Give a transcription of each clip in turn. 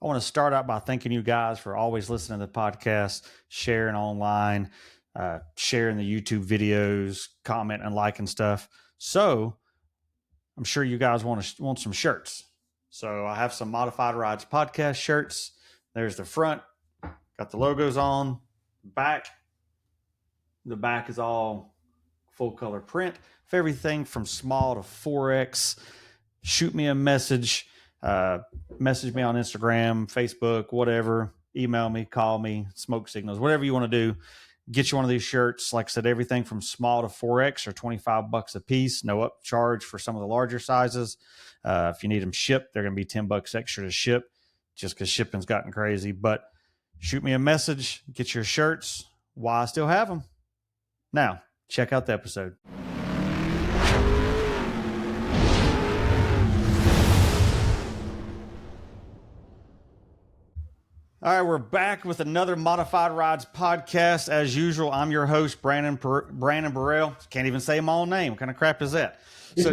I want to start out by thanking you guys for always listening to the podcast, sharing online, sharing the YouTube videos, commenting and liking stuff. So I'm sure you guys want some shirts. So I have some Modified Rides podcast shirts. There's the front, got the logos on. Back, the back is all full color print for everything from small to 4X. Shoot me a message. Message me on Instagram, Facebook, whatever. Email me, call me, smoke signals, whatever you want to do. Get you one of these shirts. Like I said, everything from small to 4X are $25 a piece. No upcharge for some of the larger sizes. If you need them shipped, they're going to be $10 extra to ship just because shipping's gotten crazy. But shoot me a message, get your shirts while I still have them. Now, check out the episode. All right, we're back with another Modified Rides podcast. As usual, I'm your host, Brandon Burrell. Can't even say my own name. What kind of crap is that? So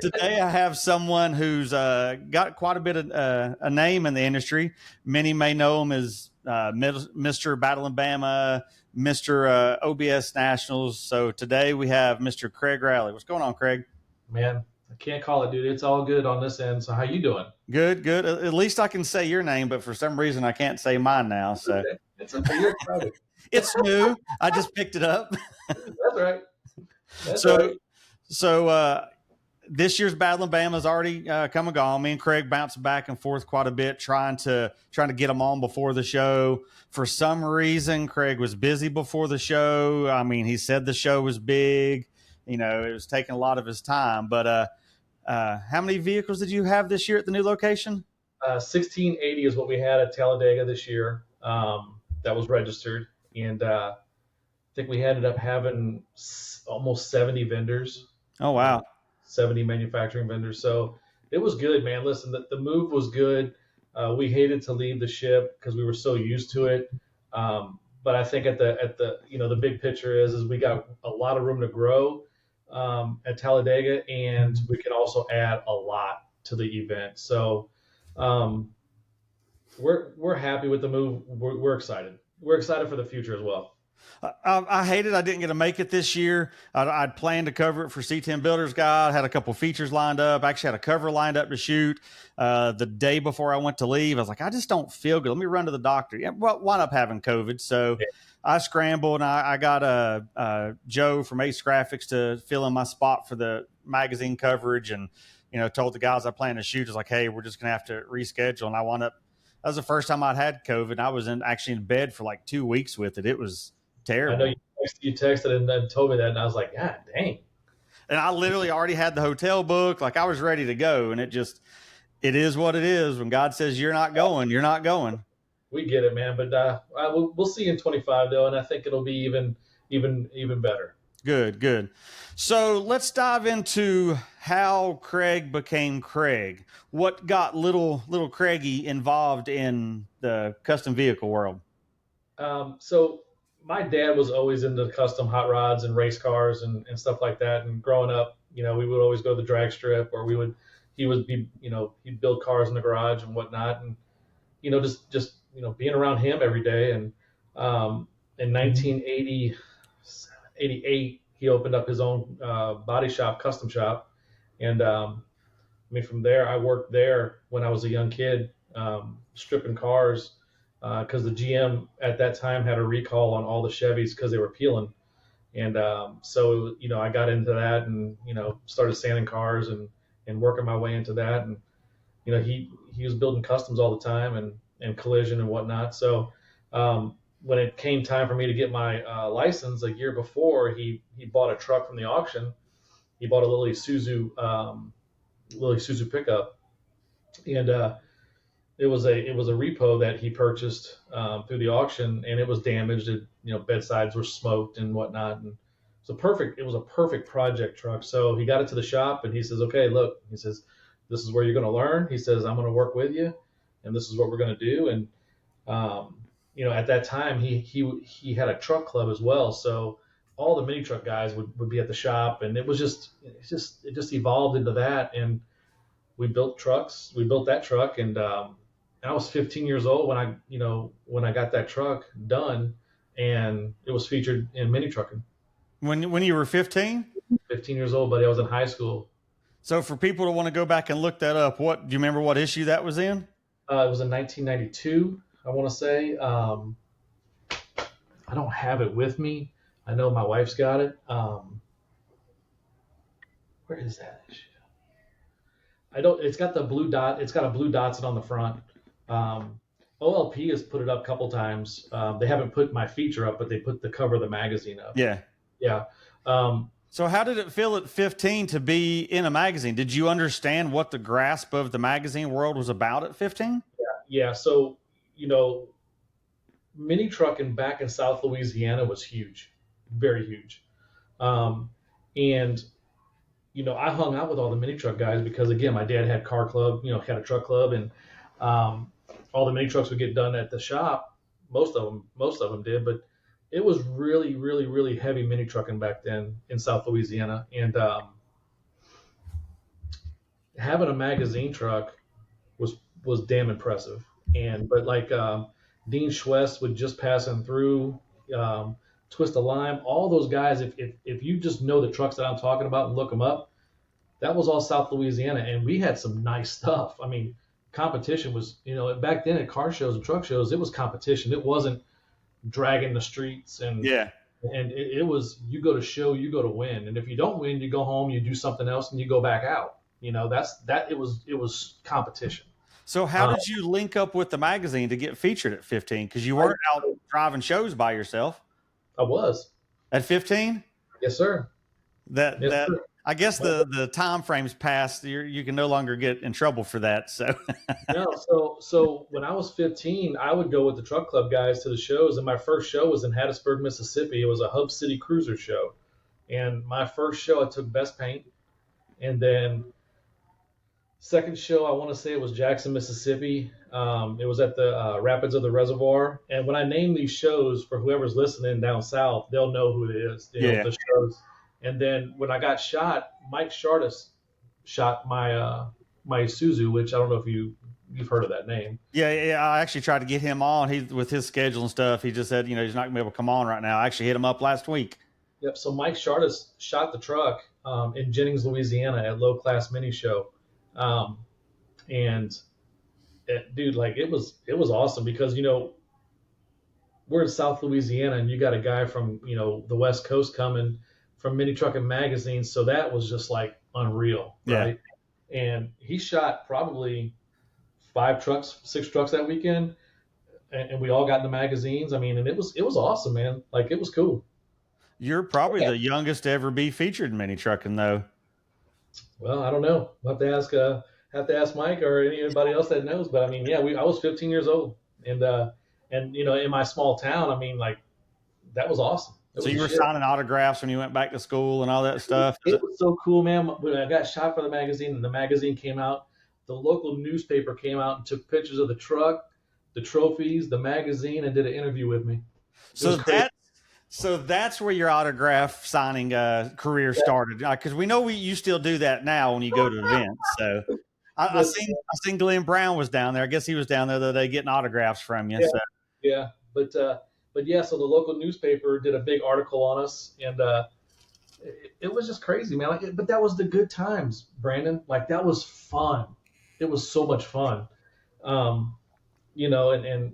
today I have someone who's got quite a bit of a name in the industry. Many may know him as Mr. Battle in Bama, Mr. OBS Nationals. So today we have Mr. Craig Rowley. What's going on, Craig? Man, I can't call it, dude. It's all good on this end. So how you doing? Good. At least I can say your name, but for some reason I can't say mine now. So it's okay. You're excited. It's new. I just picked it up. That's right. So this year's Battle in Bama has already come and gone. Me and Craig bouncing back and forth quite a bit, trying to get them on before the show. For some reason, Craig was busy before the show. I mean, he said the show was big. You know, it was taking a lot of his time. But how many vehicles did you have this year at the new location? 1680 is what we had at Talladega this year. That was registered, and I think we ended up having almost 70 vendors. Oh wow! 70 manufacturing vendors. So it was good, man. Listen, the move was good. We hated to leave the ship because we were so used to it. But I think at the the big picture is we got a lot of room to grow at Talladega, and we can also add a lot to the event. So we're happy with the move. We're excited. We're excited for the future as well. I hated I didn't get to make it this year. I'd planned to cover it for C10 Builders Guide. Had a couple features lined up. Actually had a cover lined up to shoot. The day before I went to leave, I was like, I just don't feel good. Let me run to the doctor. Yeah, well, wound up having COVID. So I scrambled, and I got Joe from Ace Graphics to fill in my spot for the magazine coverage, and told the guys I plan to shoot, I was like, hey, we're just going to have to reschedule. And I wound up, that was the first time I'd had COVID. I was actually in bed for like 2 weeks with it. It was terrible. I know you texted and then told me that, and I was like, God dang. And I literally already had the hotel booked. Like, I was ready to go, and it is what it is. When God says you're not going, you're not going. We get it, man. But we'll see in 25 though, and I think it'll be even better. Good. So let's dive into how Craig became Craig. What got little Craigie involved in the custom vehicle world? So my dad was always into custom hot rods and race cars and stuff like that. And growing up, we would always go to the drag strip, or he'd build cars in the garage and whatnot. And, just being around him every day. And in 1988, he opened up his own body shop, custom shop. And from there, I worked there when I was a young kid, stripping cars. Because the GM at that time had a recall on all the Chevys because they were peeling. And so I got into that and, started sanding cars and working my way into that. And, he was building customs all the time and collision and whatnot. So when it came time for me to get my license a year before, he bought a truck from the auction. He bought a Lily Isuzu pickup. And it was a repo that he purchased through the auction, and it was damaged. Bedsides were smoked and whatnot, and it was a perfect project truck. So he got it to the shop, and he says, "Okay, look," he says, "this is where you're going to learn." He says, "I'm going to work with you, and this is what we're going to do." And at that time, he had a truck club as well, so all the mini truck guys would be at the shop, and it just evolved into that. And we built trucks. We built that truck, and And I was 15 years old when I got that truck done, and it was featured in mini trucking. When you were 15? 15 years old, buddy. I was in high school. So for people to want to go back and look that up, what do you remember what issue that was in? It was in 1992, I want to say. I don't have it with me. I know my wife's got it. Where is that issue? I don't. It's got the blue dot. It's got a blue Datsun on the front. Um, OLP has put it up a couple times. They haven't put my feature up, but they put the cover of the magazine up. Yeah. Yeah. Um, So how did it feel at 15 to be in a magazine? Did you understand what the grasp of the magazine world was about at 15? yeah. So you know, mini trucking back in South Louisiana was huge, very huge. Um, and I hung out with all the mini truck guys because again, my dad had car club, had a truck club, and um, all the mini trucks would get done at the shop. Most of them did, but it was really, really, really heavy mini trucking back then in South Louisiana, and having a magazine truck was damn impressive. And but like Dean Schwest would just passing through. Twist of Lime, all those guys. If you just know the trucks that I'm talking about and look them up, that was all South Louisiana, and we had some nice stuff. I mean, competition was, back then at car shows and truck shows, it was competition. It wasn't dragging the streets, Yeah. and it was, you go to show, you go to win, and if you don't win, you go home, you do something else, and you go back out. It was competition. So how did you link up with the magazine to get featured at 15? Because you weren't out driving shows by yourself I was. at 15. Yes, sir. That Yes, that sir. I guess the time frames passed. You can no longer get in trouble for that. So No, so when I was 15, I would go with the truck club guys to the shows, and my first show was in Hattiesburg, Mississippi. It was a Hub City Cruiser show, and my first show I took best paint, and then second show I want to say it was Jackson, Mississippi. It was at the Rapids of the Reservoir, and when I name these shows for whoever's listening down south, they'll know who it is. yeah, The shows. And then when I got shot, Mike Shardis shot my Isuzu, which I don't know if you've heard of that name. yeah. I actually tried to get him on. He with his schedule and stuff. He just said he's not gonna be able to come on right now. I actually hit him up last week. Yep. So Mike Shardis shot the truck in Jennings, Louisiana, at Low Class Mini Show, um, and dude, like it was awesome because we're in South Louisiana and you got a guy from the West Coast coming from Mini Trucking Magazine, so that was just like unreal, right? Yeah. And he shot probably 6 trucks that weekend, and we all got in the magazines. I mean, and it was awesome, man. Like it was cool. You're probably the youngest to ever be featured in mini trucking, though. Well, I don't know. We'll have to ask Mike or anybody else that knows. But I mean, yeah, I was 15 years old, and in my small town, I mean, like that was awesome. So you were signing autographs when you went back to school and all that stuff? It was so cool, man. When I got shot for the magazine and the magazine came out, the local newspaper came out and took pictures of the truck, the trophies, the magazine, and did an interview with me. So that's where your autograph signing career started, because we know you still do that now when you go to events. So I seen Glenn Brown was down there. I guess he was down there the other day getting autographs from you. Yeah, so. yeah. But yeah, so the local newspaper did a big article on us, and it was just crazy, man. But that was the good times, Brandon. Like that was fun. It was so much fun, and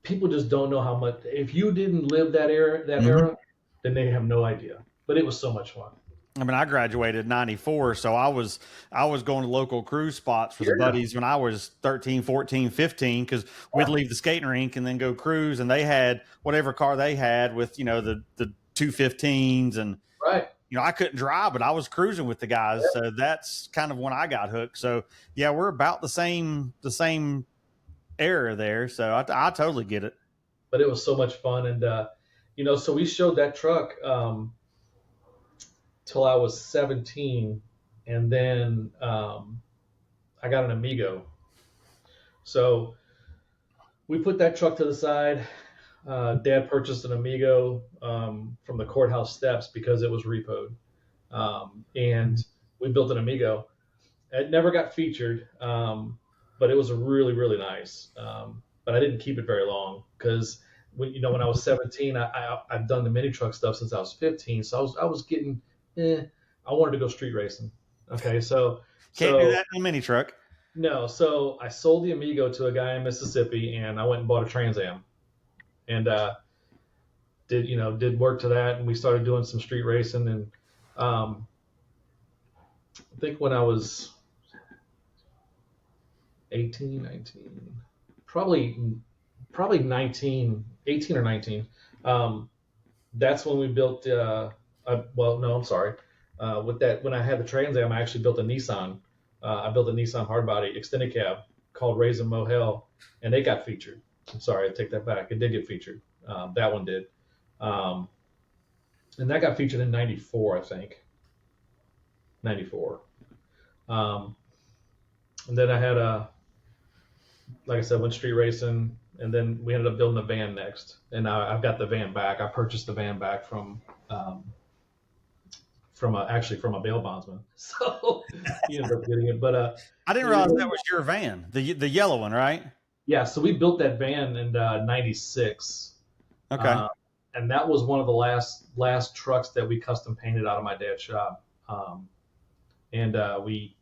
people just don't know how much. If you didn't live that era, then they have no idea. But it was so much fun. I mean, I graduated in 94, so I was going to local cruise spots for the buddies when I was 13, 14, 15, because we'd leave the skating rink and then go cruise, and they had whatever car they had with, the 215s, and right. I couldn't drive, but I was cruising with the guys, so that's kind of when I got hooked. So yeah, we're about the same era there, so I totally get it. But it was so much fun, and so we showed that truck till I was 17, and then I got an Amigo. So we put that truck to the side. Dad purchased an Amigo from the courthouse steps because it was repoed, and we built an Amigo. It never got featured. but it was really, really nice. But I didn't keep it very long because when I was 17, I've done the mini truck stuff since I was 15. So I was getting, I wanted to go street racing. Okay, Can't do so that in a mini truck. no, so I sold the Amigo to a guy in Mississippi, and I went and bought a Trans Am, and did work to that, and we started doing some street racing, and um, I think when I was 18, 19, probably 19, 18 or 19. Um, that's when we built. Well, no, I'm sorry. With that, when I had the Trans Am, I actually built a Nissan. I built a Nissan hardbody extended cab called Raisin Mohel, and it got featured. I'm sorry, I take that back. It did get featured. That one did, um, and that got featured in '94, I think. '94. Um, and then I had like I said, went street racing, and then we ended up building a van next. And I've got the van back. I purchased the van back um, actually from a bail bondsman. So he ended up getting it. But I didn't realize that was your van, the yellow one, right? yeah, so we built that van in '96, Okay. and that was one of the last trucks that we custom painted out of my dad's shop. And we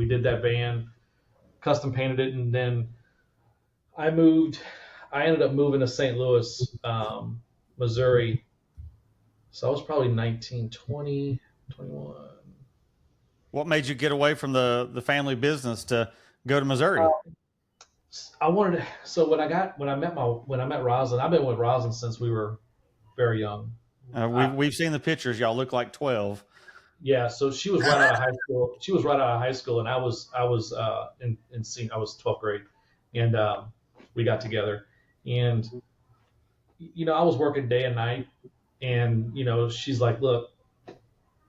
did that van, custom painted it, and then I moved. I ended up moving to St. Louis, Missouri. So I was probably 19, 20, 21. What made you get away from the family business to go to Missouri? I wanted to, so when I met Roslyn, I've been with Roslyn since we were very young. We've seen the pictures. Y'all look like 12. Yeah, so she was right out of high school. She was right out of high school, and I was in I was 12th grade, and we got together, and I was working day and night, and she's like, look,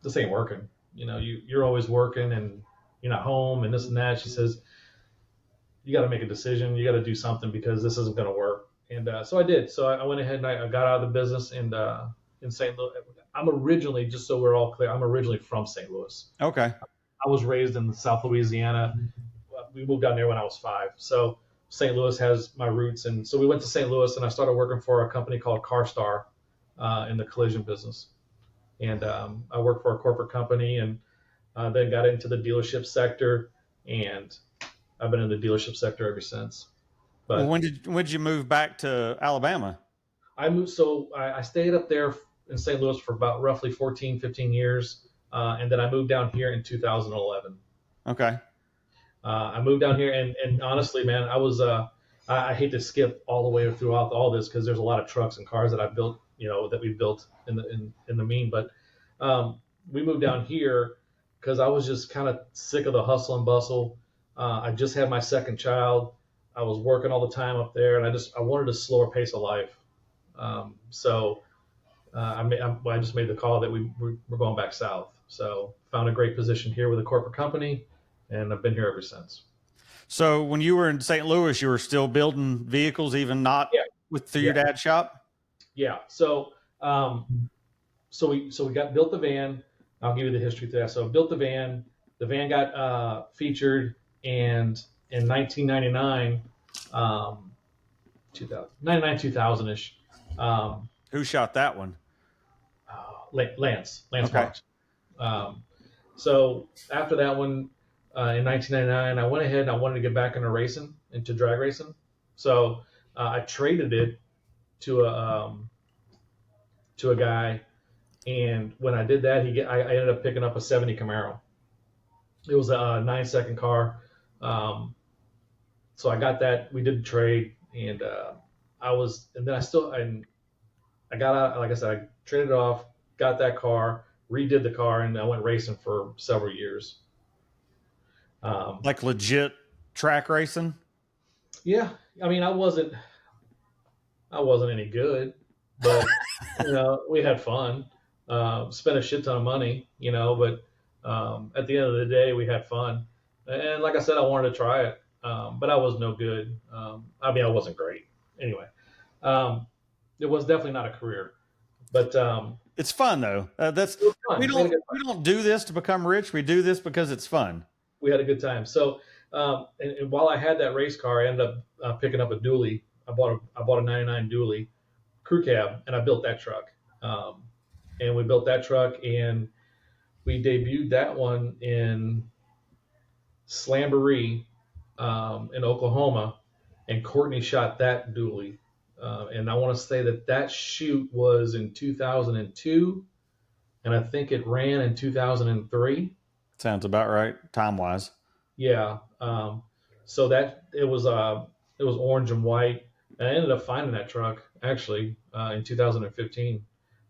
this ain't working. You're always working, and you're not home, and this and that. She says, you got to make a decision. You got to do something because this isn't going to work. And so I did. So I went ahead and I got out of the business, and in St. Louis. I'm originally, just so we're all clear, I'm originally from St. Louis. Okay. I was raised in South Louisiana. We moved down there when I was 5. So St. Louis has my roots. And so we went to St. Louis, and I started working for a company called CarStar in the collision business. And I worked for a corporate company, and then got into the dealership sector. And I've been in the dealership sector ever since. But Well, when did you move back to Alabama? I stayed up there in St. Louis for about roughly 14, 15 years. And then I moved down here in 2011. Okay. I moved down here, and honestly, man, I hate to skip all the way throughout all this because there's a lot of trucks and cars that I built, that we built in the mean. But we moved down here because I was just kind of sick of the hustle and bustle. I just had my second child. I was working all the time up there, and I wanted a slower pace of life. So I just made the call that we're going back south. So found a great position here with a corporate company, and I've been here ever since. So when you were in St. Louis, you were still building vehicles, even not through your dad's shop? Yeah. So we built the van. I'll give you the history to that. So I built the van. The van got featured, and in 1999, 2000-ish. Who shot that one? Lance Okay. Marks. So after that one, in 1999, I went ahead and I wanted to get back into racing, into drag racing. So I traded it to a guy, and when I did that, I ended up picking up a '70 Camaro. It was a 9-second car. So I got that. We did the trade, and I got out. Like I said, I traded it off, got that car, redid the car, and I went racing for several years. Like legit track racing? Yeah, I mean, I wasn't any good, but we had fun. Spent a shit ton of money, but at the end of the day, we had fun. And like I said, I wanted to try it, but I was no good. I mean, I wasn't great. Anyway, it was definitely not a career, but It's fun though. That's it was fun. we don't do this to become rich. We do this because it's fun. We had a good time. So And while I had that race car, I ended up picking up a dually. I bought a '99 dually crew cab, and I built that truck. Um, and we built that truck, and we debuted that one in Slamboree in Oklahoma, and Courtney shot that dually. And I want to say that shoot was in 2002, and I think it ran in 2003. Sounds about right, time wise. Yeah. So that it was orange and white, and I ended up finding that truck actually in 2015.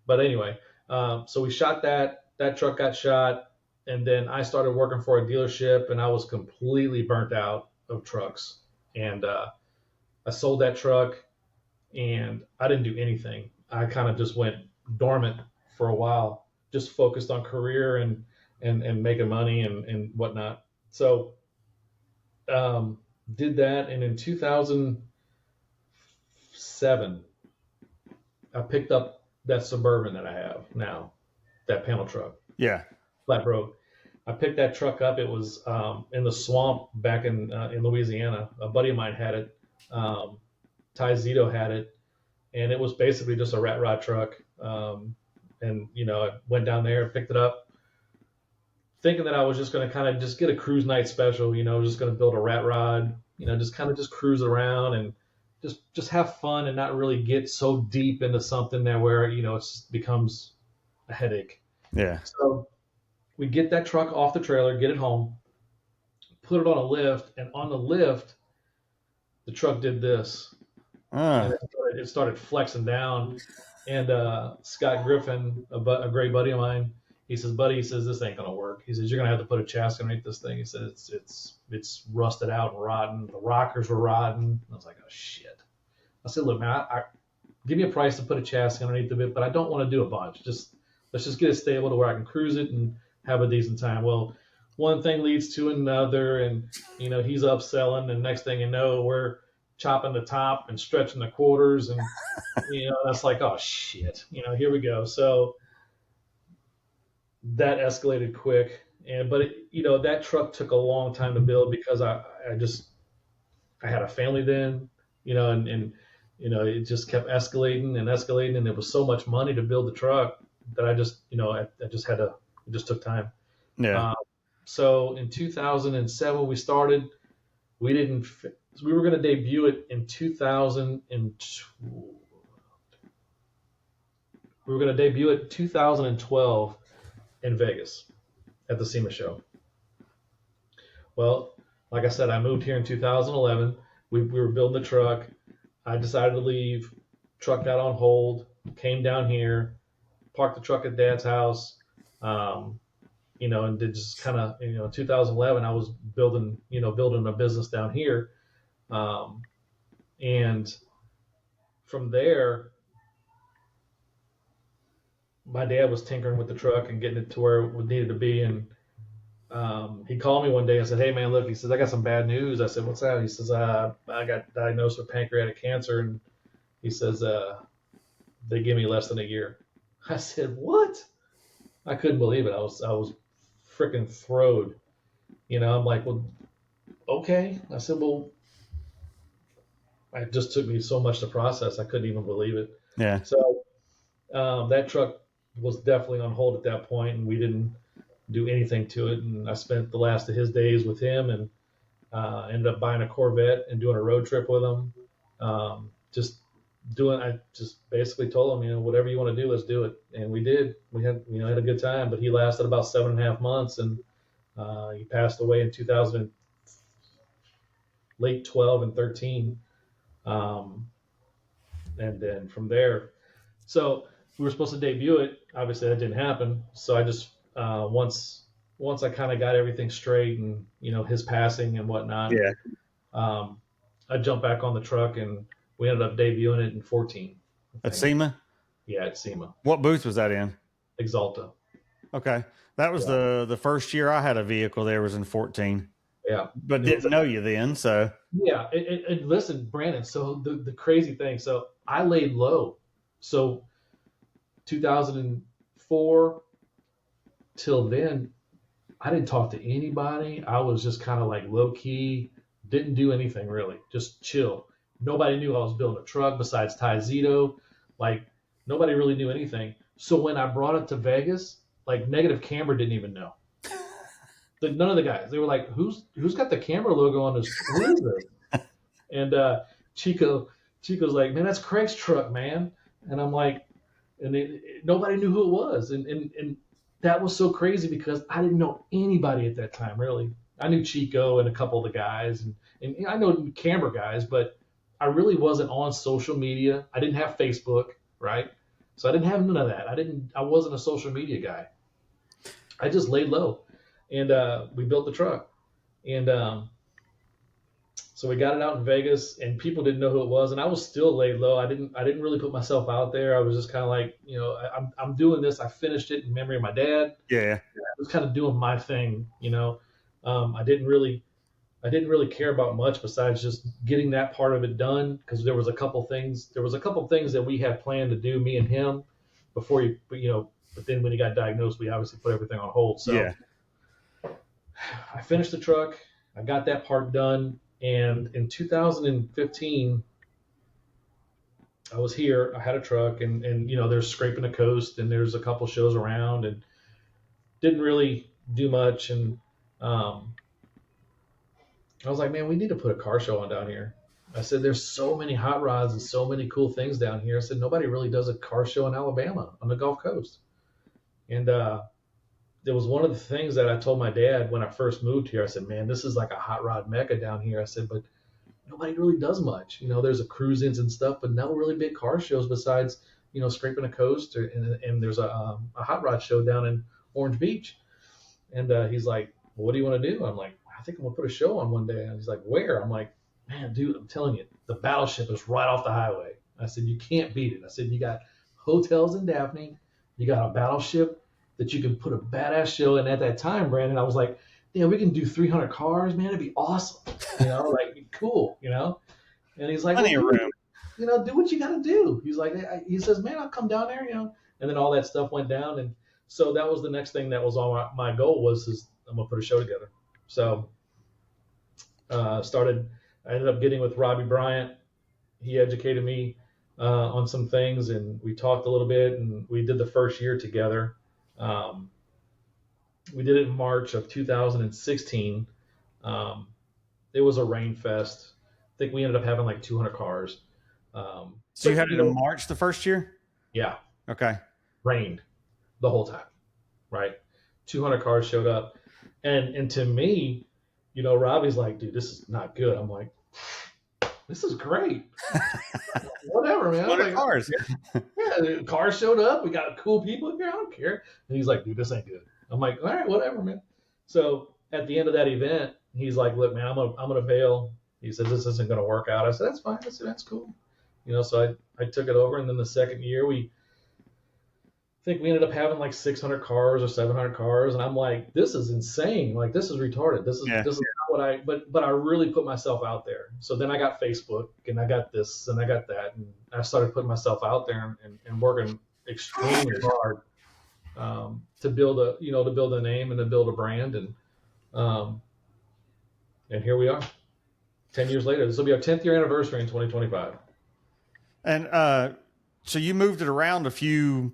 But anyway, so we shot that. That truck got shot, and then I started working for a dealership, and I was completely burnt out of trucks. And I sold that truck, and I didn't do anything. I kind of just went dormant for a while, just focused on career and making money and whatnot. So um, did that, and in 2007, I picked up that Suburban that I have now, that panel truck, Yeah. flat broke. I picked that truck up. It was in the swamp back in Louisiana. A buddy of mine had it. Ty Zito had it, and it was basically just a rat rod truck. And I went down there and picked it up, thinking that I was just going to kind of just get a cruise night special. Just going to build a rat rod. Just kind of just cruise around and just have fun and not really get so deep into something that where it becomes a headache. Yeah. So we get that truck off the trailer, get it home, put it on a lift, and on the lift, the truck did this, and it started flexing down. And Scott Griffin, a great buddy of mine, he says, "Buddy," he says, "this ain't gonna work." He says, "You're gonna have to put a chassis underneath this thing." He said, "It's rusted out and rotten. The rockers were rotten." I was like, "Oh shit." I said, "Look, man, give me a price to put a chassis underneath of it, but I don't want to do a bunch. Let's just get it stable to where I can cruise it and have a decent time." Well, one thing leads to another, and he's upselling, and next thing you know, we're chopping the top and stretching the quarters, and that's like, oh shit, here we go. So that escalated quick, but that truck took a long time to build because I had a family then, and it just kept escalating and escalating, and there was so much money to build the truck that I just I just had to, it just took time. Yeah. So in 2007 we started. We didn't. We were going to debut it in 2000 and we were going to debut it 2012 in Vegas at the SEMA show. Well, like I said, I moved here in 2011. We were building the truck. I decided to leave. Truck got on hold. Came down here, parked the truck at Dad's house. And did just kind of, in 2011, I was building a business down here. And from there, my dad was tinkering with the truck and getting it to where it needed to be. And he called me one day and said, "Hey man, look," he says, "I got some bad news." I said, "What's that?" He says, "I got diagnosed with pancreatic cancer." And he says, "They give me less than a year." I said, "What?" I couldn't believe it. I was freaking thrilled. I'm like, "Well, okay." I said, "Well," it just took me so much to process. I couldn't even believe it. Yeah. So that truck was definitely on hold at that point, and we didn't do anything to it. And I spent the last of his days with him, and ended up buying a Corvette and doing a road trip with him. I just basically told him, whatever you want to do, let's do it. And we did. We had a good time, but he lasted about 7.5 months, and he passed away in 2000, late 12 and 13. And then from there, so we were supposed to debut it. Obviously, that didn't happen. So I just once I kind of got everything straight, and his passing and whatnot. Yeah. I jumped back on the truck, and we ended up debuting it in 14. At SEMA? Yeah, at SEMA. What booth was that in? Exalta. Okay. That was the first year I had a vehicle there was in 14. Yeah. But didn't know you then, so. Yeah. And listen, Brandon, so the crazy thing, so I laid low. So 2004 till then, I didn't talk to anybody. I was just kind of like low key, didn't do anything really, just chill. Nobody knew I was building a truck besides Ty Zito. Like nobody really knew anything. So when I brought it to Vegas, like Negative Camera didn't even know. None of the guys. They were like, "Who's got the camera logo on this? Who is this?" And Chico's like, "Man, that's Craig's truck, man." And I'm like, nobody knew who it was, and that was so crazy because I didn't know anybody at that time really. I knew Chico and a couple of the guys, and I know camera guys, but I really wasn't on social media. I didn't have Facebook, right? So I didn't have none of that. I wasn't a social media guy. I just laid low, and we built the truck, and so we got it out in Vegas, and people didn't know who it was, and I was still laid low. I didn't really put myself out there. I was just kind of like, I'm doing this. I finished it in memory of my dad. Yeah. I was kind of doing my thing. I didn't really care about much besides just getting that part of it done because there was a couple things that we had planned to do, me and him, but then when he got diagnosed, we obviously put everything on hold. So Yeah. I finished the truck. I got that part done. And in 2015, I was here. I had a truck, and there's scraping the coast, and there's a couple shows around, and didn't really do much. And I was like, man, we need to put a car show on down here. I said, there's so many hot rods and so many cool things down here. I said, nobody really does a car show in Alabama on the Gulf Coast. And there was one of the things that I told my dad when I first moved here. I said, man, this is like a hot rod mecca down here. I said, but nobody really does much. There's a cruise-ins and stuff, but no really big car shows besides, scraping a coast. And there's a hot rod show down in Orange Beach. And he's like, well, what do you want to do? I'm like, I think I'm going to put a show on one day. And he's like, where? I'm like, man, dude, I'm telling you, the Battleship is right off the highway. I said, you can't beat it. I said, you got hotels in Daphne. You got a Battleship that you can put a badass show in. At that time, Brandon, I was like, yeah, we can do 300 cars, man. It'd be awesome. Like cool, And he's like, Plenty of room. Do what you got to do. He's like, he says, man, I'll come down there, And then all that stuff went down. And so that was the next thing that was on my goal is I'm going to put a show together. So I ended up getting with Robbie Bryant. He educated me on some things, and we talked a little bit, and we did the first year together. We did it in March of 2016. It was a rain fest. I think we ended up having like 200 cars. So you had it in March the first year? Yeah. Okay. Rained the whole time, right? 200 cars showed up. And to me, Robbie's like, dude, this is not good. I'm like, this is great. Whatever, man. What are cars? Yeah, cars showed up. We got cool people here. I don't care. And he's like, dude, this ain't good. I'm like, all right, whatever, man. So at the end of that event, he's like, look, man, I'm gonna bail. He says this isn't gonna work out. I said, that's fine. I said, that's cool. So I took it over, and then the second year I think we ended up having like 600 cars or 700 cars, and I'm like, this is insane. Like, this is retarded. This is not what but I really put myself out there. So then I got Facebook, and I got this, and I got that, and I started putting myself out there and working extremely hard to build a name and to build a brand, and here we are, 10 years later. This will be our 10th year anniversary in 2025. And so you moved it around a few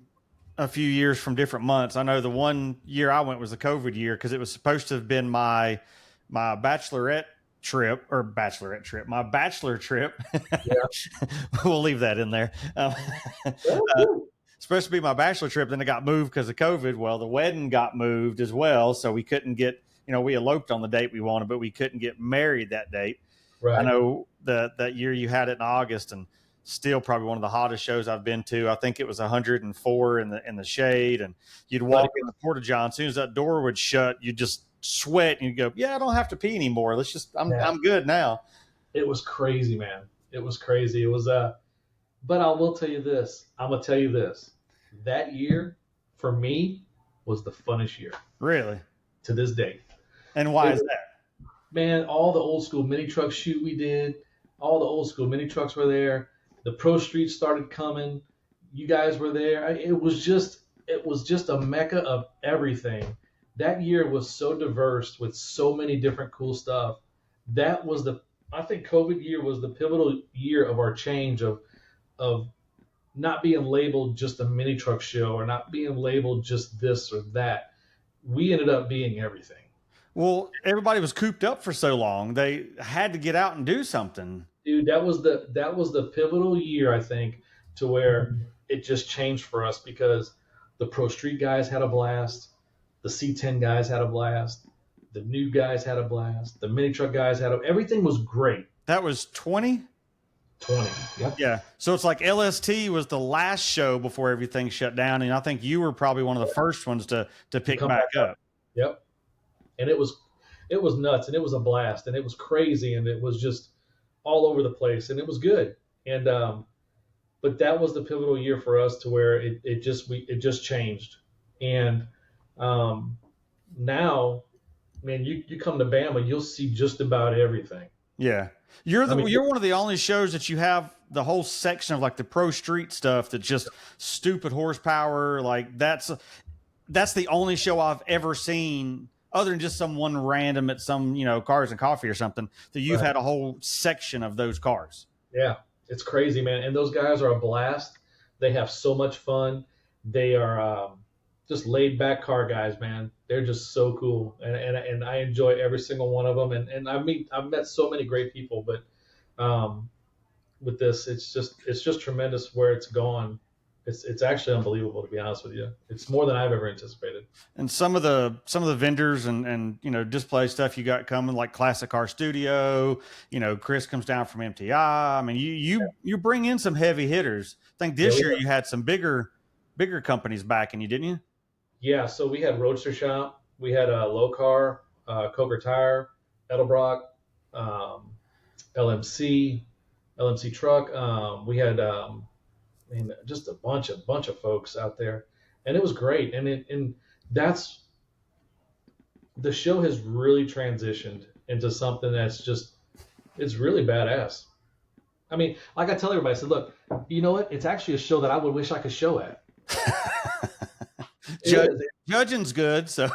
years from different months. I know the one year I went was the COVID year because it was supposed to have been my bachelor trip. My bachelor trip. Yeah. We'll leave that in there. Supposed to be my bachelor trip. Then it got moved because of COVID. Well, the wedding got moved as well. So we couldn't get, we eloped on the date we wanted, but we couldn't get married that date. Right. I know that year you had it in August, and still probably one of the hottest shows I've been to. I think it was 104 in the shade, and you'd walk in the porta john. As soon as that door would shut, you'd just sweat and you'd go, yeah, I don't have to pee anymore. I'm good now. It was crazy, man. It was crazy. It was, but I will tell you this. I'm going to tell you this. That year for me was the funnest year. Really? To this day. And why is that? Man, all the old school mini truck shoot we did, all the old school mini trucks were there. The Pro Streets started coming. You guys were there. It was just a mecca of everything. That year was so diverse with so many different cool stuff. That was the I think COVID year was the pivotal year of our change of not being labeled just a mini truck show or not being labeled just this or that. We ended up being everything. Well, everybody was cooped up for so long. They had to get out and do something. Dude, that was the pivotal year, I think, to where it just changed for us because the Pro Street guys had a blast, the C10 guys had a blast, the new guys had a blast, the mini truck guys had everything was great. That was 20? 20. Yep. Yeah. So it's like LST was the last show before everything shut down. And I think you were probably one of the first ones to pick Come back up. Yep. And it was nuts and it was a blast and it was crazy and it was just all over the place and it was good. And but that was the pivotal year for us to where it just changed. And now, man, you come to Bama, you'll see just about everything. Yeah. I mean, You're one of the only shows that you have the whole section of like the pro street stuff that's just stupid horsepower. Like that's the only show I've ever seen other than just someone random at some, Cars and Coffee or something that you've had a whole section of those cars. Yeah, it's crazy, man. And those guys are a blast. They have so much fun. They are just laid back car guys, man. They're just so cool, and I enjoy every single one of them. And I've met so many great people, but with this, it's just tremendous where it's gone. It's actually unbelievable, to be honest with you. It's more than I've ever anticipated. And some of the vendors and display stuff you got coming, like Classic Car Studio, Chris comes down from MTI. I mean, you bring in some heavy hitters. I think this year you had some bigger companies backing you, didn't you? Yeah, so we had Roadster Shop, we had Low Car, Coker Tire, Edelbrock, LMC, LMC Truck. We had just a bunch of folks out there, and it was great. And that's the show has really transitioned into something that's just it's really badass. I mean, like I tell everybody, I said, look, you know what? It's actually a show that I would wish I could show at. Judging's good, so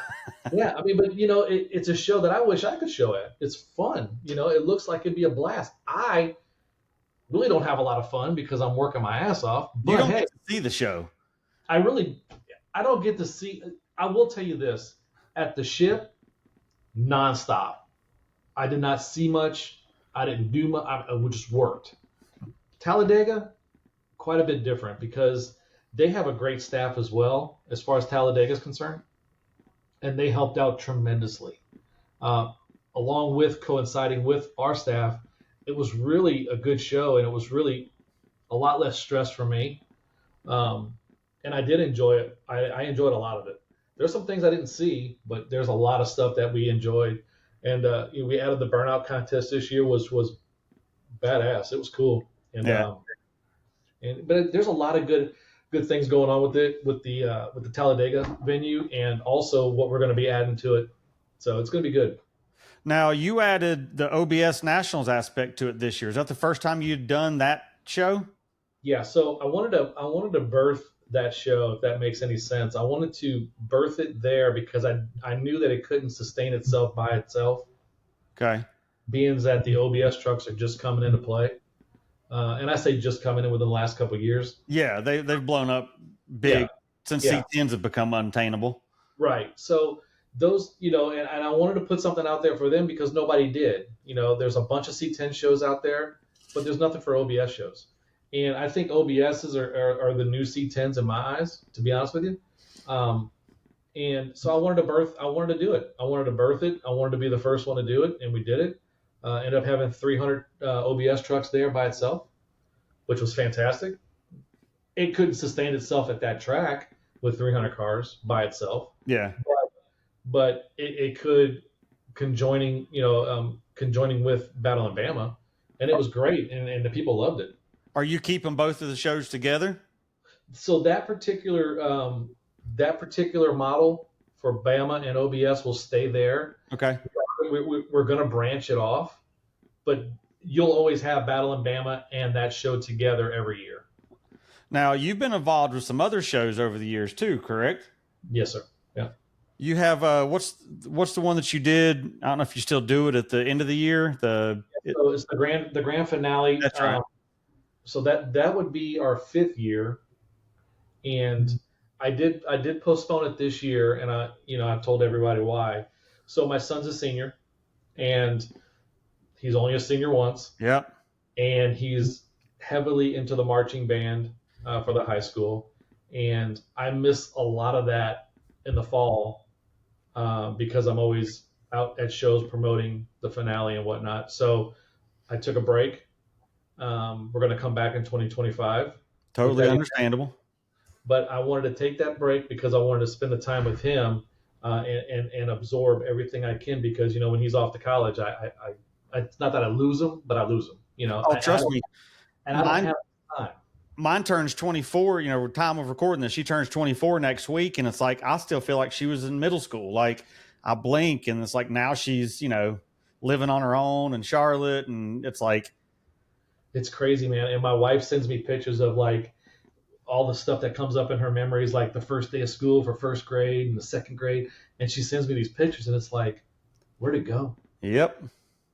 yeah. I mean, but it's a show that I wish I could show at. It's fun. It looks like it'd be a blast. I really don't have a lot of fun because I'm working my ass off. But you don't hey, get to see the show. I don't get to see. I will tell you this: at the ship, nonstop. I did not see much. I didn't do much. I just worked. Talladega, quite a bit different because they have a great staff as well as far as Talladega is concerned, and they helped out tremendously. Along with coinciding with our staff, it was really a good show, and it was really a lot less stress for me. And I did enjoy it. I enjoyed a lot of it. There's some things I didn't see, but there's a lot of stuff that we enjoyed. And we added the burnout contest this year was badass. It was cool. And yeah. But there's a lot of good things going on with it with the Talladega venue and also what we're going to be adding to it. So it's going to be good. Now you added the OBS Nationals aspect to it this year. Is that the first time you'd done that show? Yeah. So I wanted to birth that show, if that makes any sense. I wanted to birth it there because I knew that it couldn't sustain itself by itself. Okay. Being that the OBS trucks are just coming into play. And I say just coming in within the last couple of years. Yeah, they've blown up big since C10s have become untainable. Right. So those, and I wanted to put something out there for them because nobody did. There's a bunch of C10 shows out there, but there's nothing for OBS shows. And I think OBSs are the new C10s in my eyes, to be honest with you. And so I wanted to do it. I wanted to birth it. I wanted to be the first one to do it, and we did it. Ended up having 300 OBS trucks there by itself, which was fantastic. It couldn't sustain itself at that track with 300 cars by itself. Yeah. But it could conjoining with Battle in Bama, and it was great, and the people loved it. Are you keeping both of the shows together? So that particular model for Bama and OBS will stay there. Okay. We're going to branch it off, but you'll always have Battle in Bama and that show together every year. Now, you've been involved with some other shows over the years too, correct? Yes, sir. Yeah. You have what's the one that you did? I don't know if you still do it at the end of the year. So it's the grand finale. That's right. So that would be our fifth year, and I did postpone it this year, and I've told everybody why. So my son's a senior, and he's only a senior once, Yep. and he's heavily into the marching band for the high school, and I miss a lot of that in the fall because I'm always out at shows promoting the finale and whatnot. So I took a break. We're going to come back in 2025 with Totally that, understandable. but I wanted to take that break because I wanted to spend the time with him and absorb everything I can because when he's off to college, it's not that I lose him, but I lose him. Oh, trust me, I don't mine have time. mine turns 24. Time of recording this, she turns 24 next week, and it's like I still feel like she was in middle school. Like I blink, and it's like now she's living on her own in Charlotte, and it's like, It's crazy, man. And my wife sends me pictures of like all the stuff that comes up in her memories, like the first day of school for first grade and the second grade, and she sends me these pictures, and it's like, where'd it go? yep,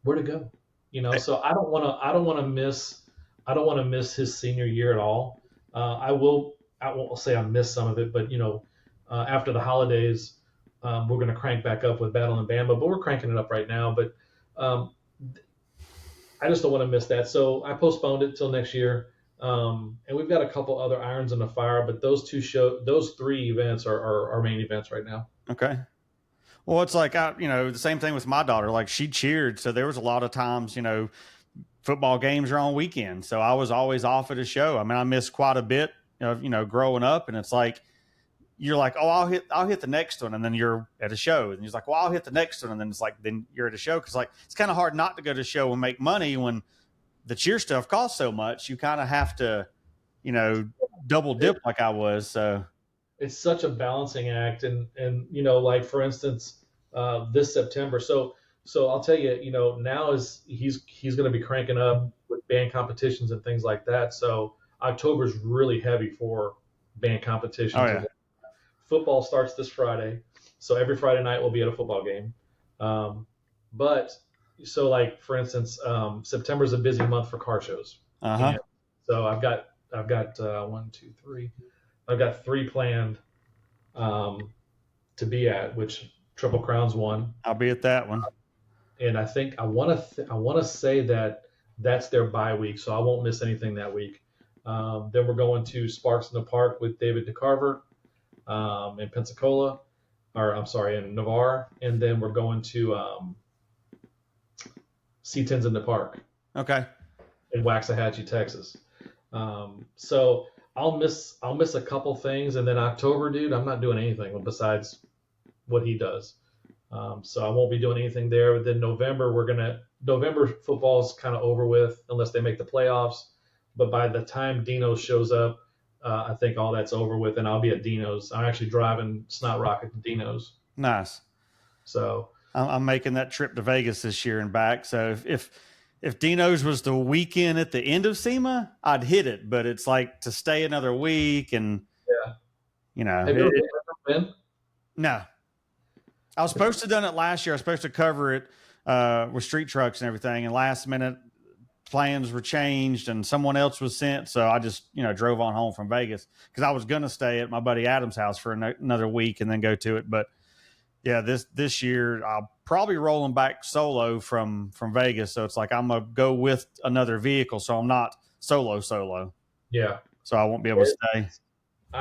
Where'd it go? So I don't want to miss his senior year at all. I won't say I missed some of it, but after the holidays, we're going to crank back up with Battle in Bama, but we're cranking it up right now. But um, I just don't want to miss that. So I postponed it till next year. And we've got a couple other irons in the fire, but those three events are our main events right now. okay. Well, it's like the same thing with my daughter. Like she cheered, so there was a lot of times, football games are on weekends, so I was always off at a show. I mean, I missed quite a bit of growing up, and it's like you're like, oh, I'll hit the next one, and then you're at a show, and he's like, well, I'll hit the next one, and then it's like then you're at a show because like it's kind of hard not to go to a show and make money when the cheer stuff costs so much. You kind of have to, you know, double dip like I was. So It's such a balancing act, and like for instance, this September. So I'll tell you, now is he's going to be cranking up with band competitions and things like that. So October's really heavy for band oh competitions, yeah, and football starts this Friday. So every Friday night we'll be at a football game. Um, but so like for instance, September is a busy month for car shows, uh and huh. so I've got one, two, three. I've got three planned um, to be at, which Triple Crown's one, I'll be at that one. and I think I want to say that that's their bye week, so I won't miss anything that week. Then we're going to Sparks in the Park with David DeCarver in Pensacola, or I'm sorry, in Navarre, and then we're going to C10s in the Park Okay. in Waxahachie, Texas. So I'll miss a couple things, and then October, dude, I'm not doing anything besides what he does. So I won't be doing anything there. But then November football's kind of over with unless they make the playoffs. But by the time Dino shows up, I think all that's over with, and I'll be at Dino's. I'm actually driving Snot Rocket to Dino's. Nice. So I'm making that trip to Vegas this year and back. So if Dino's was the weekend at the end of SEMA, I'd hit it. But it's like to stay another week, and yeah, you know, have you ever been? no. I was supposed to have done it last year. I was supposed to cover it with street trucks and everything, and last minute plans were changed, and someone else was sent. So I just drove on home from Vegas because I was going to stay at my buddy Adam's house for another week and then go to it. But yeah, this year I'll probably rolling back solo from Vegas. So it's like I'm gonna go with another vehicle, so I'm not solo. Yeah. So I won't be able to stay.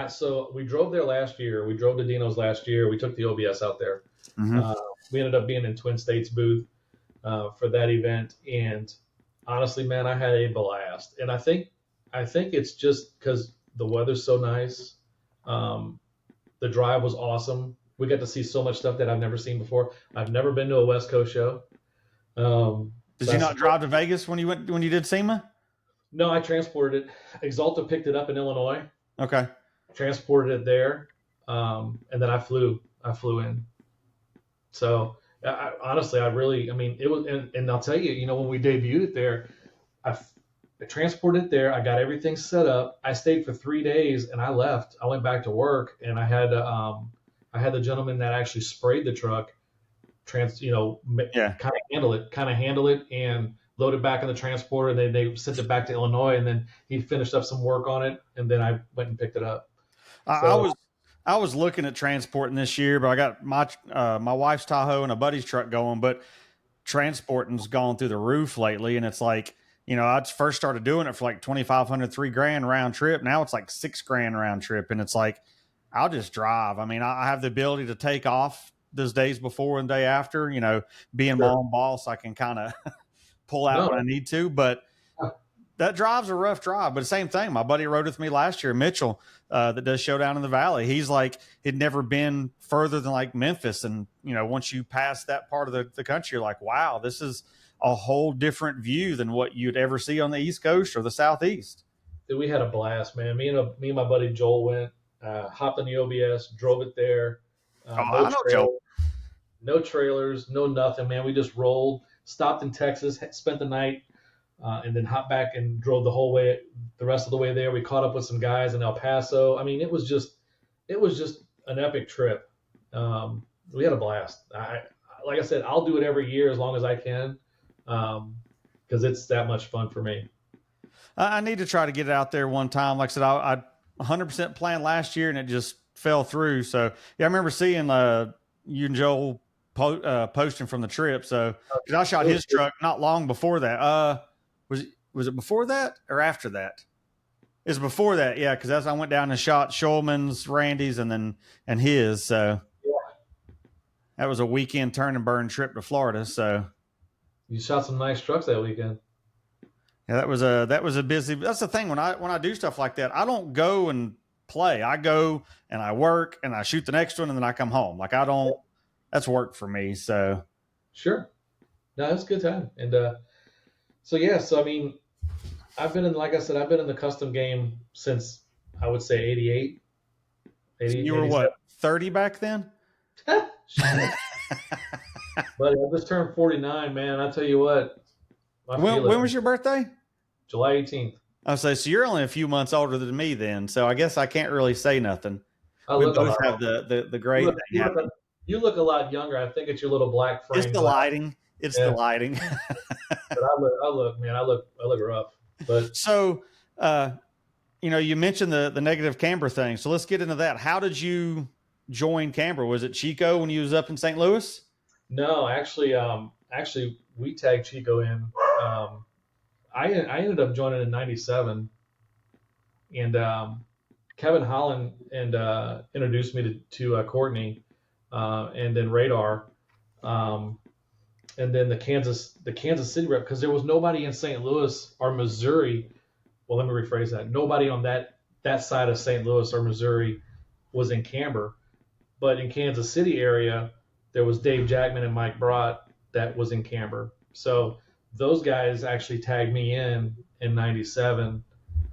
So we drove there last year. We drove to Dino's last year. We took the OBS out there. Mm-hmm. Uh, we ended up being in Twin States booth for that event, and honestly, man, I had a blast. And I think it's just because the weather's so nice. Um, the drive was awesome. We got to see so much stuff that I've never seen before. I've never been to a West Coast show. Did you not drive to Vegas when you did SEMA? No, I transported it. Exalta picked it up in Illinois, Okay. transported it there, and then I flew. In. So honestly, I mean, it was, and I'll tell you, when we debuted it there, I transported it there. I got everything set up. I stayed for 3 days, and I left. I went back to work, and I had to I had the gentleman that actually sprayed the truck, Yeah. kind of handle it, and load it back in the transporter. And then they sent it back to Illinois, and then he finished up some work on it, and then I went and picked it up. I So was looking at transporting this year, but I got my wife's Tahoe and a buddy's truck going, but transporting's gone through the roof lately, and it's like, I first started doing it for like 2,500, $3,000 round trip. Now it's like $6,000 round trip, and it's like I'll just drive. I mean, I have the ability to take off those days before and day after. Being my sure. own boss, I can kind of pull out when I No, need to, but that drive's a rough drive. But the same thing, my buddy rode with me last year, Mitchell, that does Showdown in the Valley. He's like, he'd never been further than like Memphis. And, once you pass that part of the country, you're like, wow, this is a whole different view than what you'd ever see on the East Coast or the Southeast. dude, we had a blast, man. Me and my buddy Joel went, hopped on the OBS, drove it there. Oh, No I know, Joe. no trailers, no nothing, man. We just rolled, stopped in Texas, spent the night, and then hopped back and drove the rest of the way there. We caught up with some guys in El Paso. I mean, it was just an epic trip. We had a blast. Like I said, I'll do it every year as long as I can, because it's that much fun for me. I need to try to get it out there one time. Like I said, I 100% planned last year and it just fell through. So yeah, I remember seeing you and Joel posting from the trip. So because I shot his truck not long before that. Was it before that or after that? It's before that, yeah. Because as I went down and shot Schulman's, Randy's, and his. So that was a weekend turn and burn trip to Florida. So You shot some nice trucks that weekend. yeah, that was a busy. That's the thing when I do stuff like that, I don't go and play. I go and I work and I shoot the next one and then I come home. Like I don't. That's work for me. So Sure. No, that's a good time. And so I mean, like I said, I've been in the custom game since I would say 88, you were what, 30 back then? Shit. But I just turned 49, man. I tell you what. When was your birthday? July 18th. I say, so you're only a few months older than me then. So I guess I can't really say nothing. We both have the gray thing. You look a lot younger. I think it's your little black frame. It's the lighting. It's the lighting. But I look rough. But so, you mentioned the negative camber thing. So let's get into that. How did you join camber? Was it Chico when you was up in St. Louis? No, actually, we tagged Chico in. I ended up joining in '97, and Kevin Holland introduced me to Courtney, and then Radar, and then the Kansas City rep, because there was nobody in St. Louis or Missouri. Well, let me rephrase that. Nobody on that side of St. Louis or Missouri was in camber, but in Kansas City area, there was Dave Jackman and Mike Brott that was in camber. So those guys actually tagged me in '97,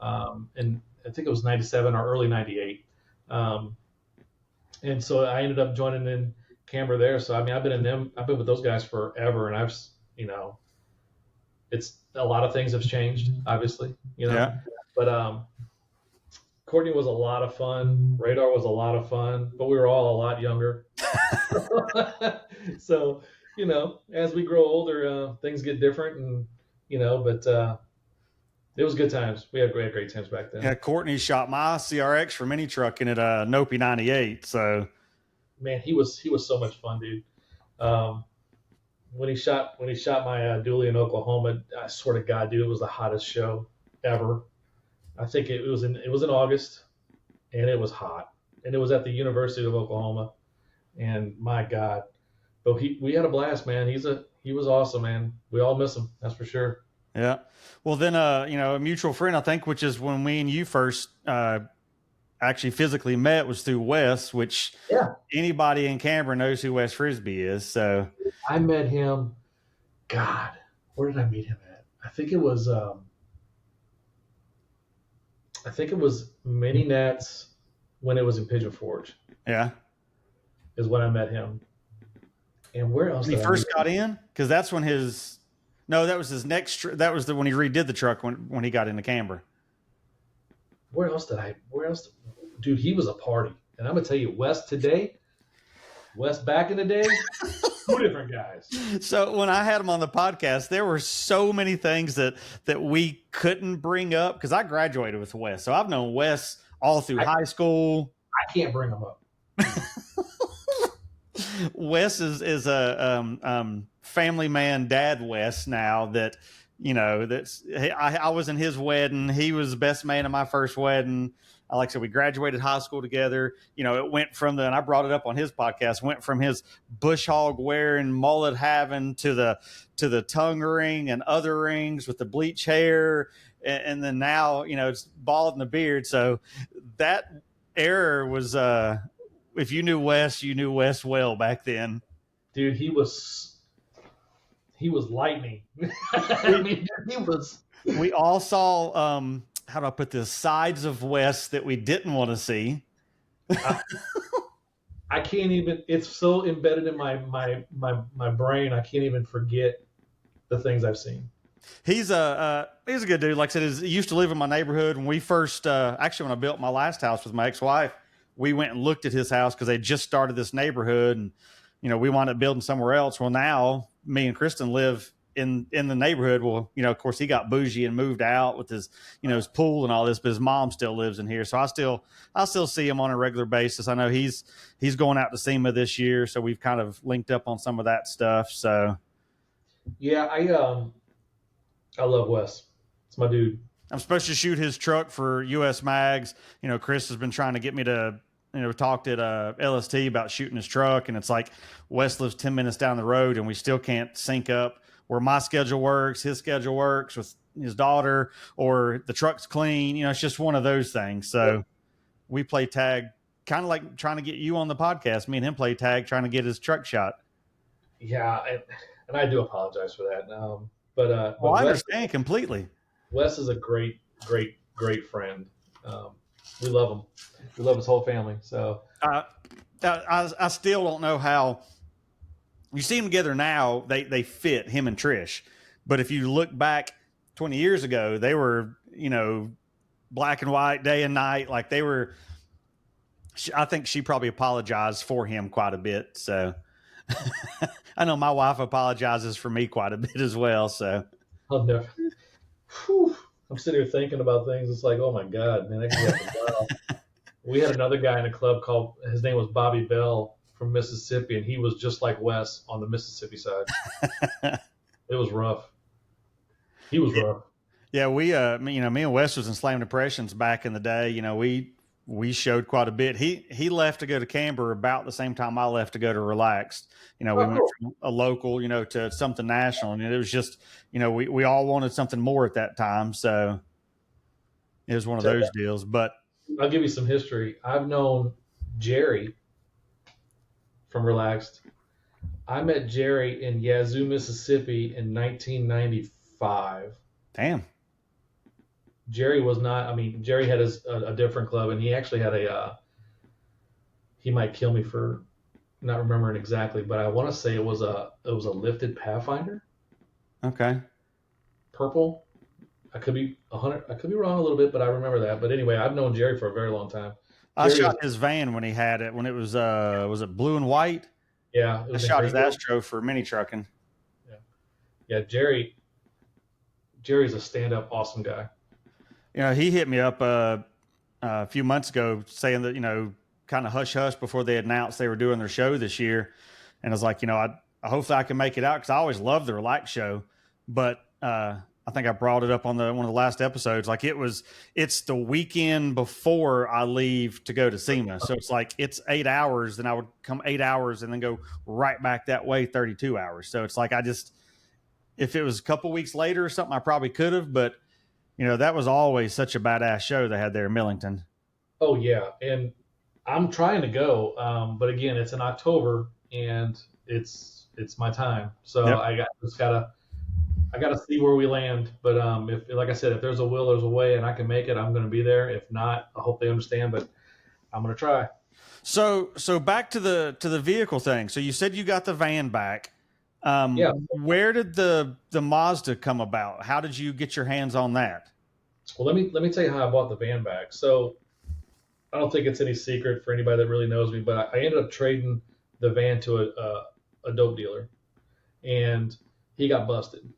and I think it was '97 or early '98. And so I ended up joining in camber there. So I mean, I've been with those guys forever, and it's a lot of things have changed, obviously, Yeah. But Courtney was a lot of fun. Radar was a lot of fun, but we were all a lot younger. So, as we grow older, things get different, and but it was good times. We had great times back then. Yeah, Courtney shot my CRX for mini trucking at Nopi 98. So man, he was so much fun, dude. When he shot my dually in Oklahoma, I swear to God, dude, it was the hottest show ever. I think it was in August, and it was hot, and it was at the University of Oklahoma, and my God, but we had a blast, man. He was awesome, man. We all miss him, that's for sure. yeah. Well, then a mutual friend, I think, which is when me and you first actually physically met, was through Wes, which anybody in Canberra knows who Wes Frisbee is. So I met him. God, where did I meet him at? I think it was Mini Nats when it was in Pigeon Forge. Yeah, is when I met him. And where else? When he first got in, because that's when that was his next. That was when he redid the truck when he got into Canberra. Where else? Dude, he was a party. And I'm gonna tell you, Wes today, Wes back in the day, two different guys. So when I had him on the podcast, there were so many things that we couldn't bring up because I graduated with Wes. So I've known Wes all through high school. I can't bring him up. Wes is a family man, dad Wes now that, you know, I was in his wedding. He was the best man in my first wedding. Like I said, we graduated high school together. You know, it went from and I brought it up on his podcast, went from his bush hog wearing, mullet having to the tongue ring and other rings with the bleach hair. And then now, you know, it's bald in the beard. So that era was, if you knew Wes, you knew Wes well back then. Dude, he was lightning. I mean, he was. We all saw, how do I put this, sides of Wes that we didn't want to see. I can't even. It's so embedded in my brain. I can't even forget the things I've seen. He's a good dude. Like I said, he used to live in my neighborhood. When we first, actually, when I built my last house with my ex-wife, we went and looked at his house because they just started this neighborhood, and you know, we wound up building somewhere else. Well, now me and Kristen live in the neighborhood. Well, you know, of course, he got bougie and moved out with his, you know, his pool and all this, but his mom still lives in here. So I still see him on a regular basis. I know he's going out to SEMA this year, so we've kind of linked up on some of that stuff. So yeah, I love Wes. It's my dude. I'm supposed to shoot his truck for US Mags. You know, Chris has been trying to get me to, you know, talked at LST about shooting his truck, and it's like Wes lives 10 minutes down the road and we still can't sync up where my schedule works, his schedule works with his daughter, or the truck's clean. You know, it's just one of those things. So we play tag, kind of like trying to get you on the podcast. Me and him play tag, trying to get his truck shot. Yeah, and I do apologize for that. But I understand completely. Wes is a great friend. We love him. We love his whole family. So I still don't know how you see them together now. They fit, him and Trish, but if you look back 20 years ago, they were, you know, black and white, day and night. Like they were. I think she probably apologized for him quite a bit. So I know my wife apologizes for me quite a bit as well. So I'll never. Whew, I'm sitting here thinking about things. It's like, oh my God, man, we had another guy in a club called, his name was Bobby Bell from Mississippi, and he was just like Wes on the Mississippi side. It was rough. He was rough. Yeah, we, you know, me and Wes was in Slam Depressions back in the day. You know, we showed quite a bit. He left to go to Canberra about the same time I left to go to Relaxed. You know, we went from a local, you know, to something national, and it was just, you know, we all wanted something more at that time. So it was one of those deals. But I'll give you some history. I've known Jerry from Relaxed. I met Jerry in Yazoo, Mississippi in 1995. Damn. Jerry was not, I mean, Jerry had a different club, and he actually had he might kill me for not remembering exactly, but I want to say it was a lifted Pathfinder. Okay. Purple. I could be wrong a little bit, but I remember that. But anyway, I've known Jerry for a very long time. I shot his van when he had it, when it was it blue and white? Yeah. I shot his Astro for mini trucking. Yeah. Jerry's a stand-up awesome guy. You know, he hit me up a few months ago saying that, you know, kind of hush hush before they announced they were doing their show this year. And I was like, you know, I hopefully I can make it out, because I always loved the Relax show. But I think I brought it up on one of the last episodes. Like it's the weekend before I leave to go to SEMA. So it's like, it's 8 hours, then I would come 8 hours and then go right back that way, 32 hours. So it's like, if it was a couple weeks later or something, I probably could have, but you know, that was always such a badass show they had there in Millington. Oh yeah. And I'm trying to go. But again, it's in October and it's my time. So yep. I gotta see where we land. But if, like I said, if there's a will, there's a way, and I can make it, I'm going to be there. If not, I hope they understand, but I'm going to try. So back to the vehicle thing. So you said you got the van back. Yeah. Where did the Mazda come about? How did you get your hands on that? Well, let me tell you how I bought the van back. So I don't think it's any secret for anybody that really knows me, but I ended up trading the van to a dope dealer, and he got busted.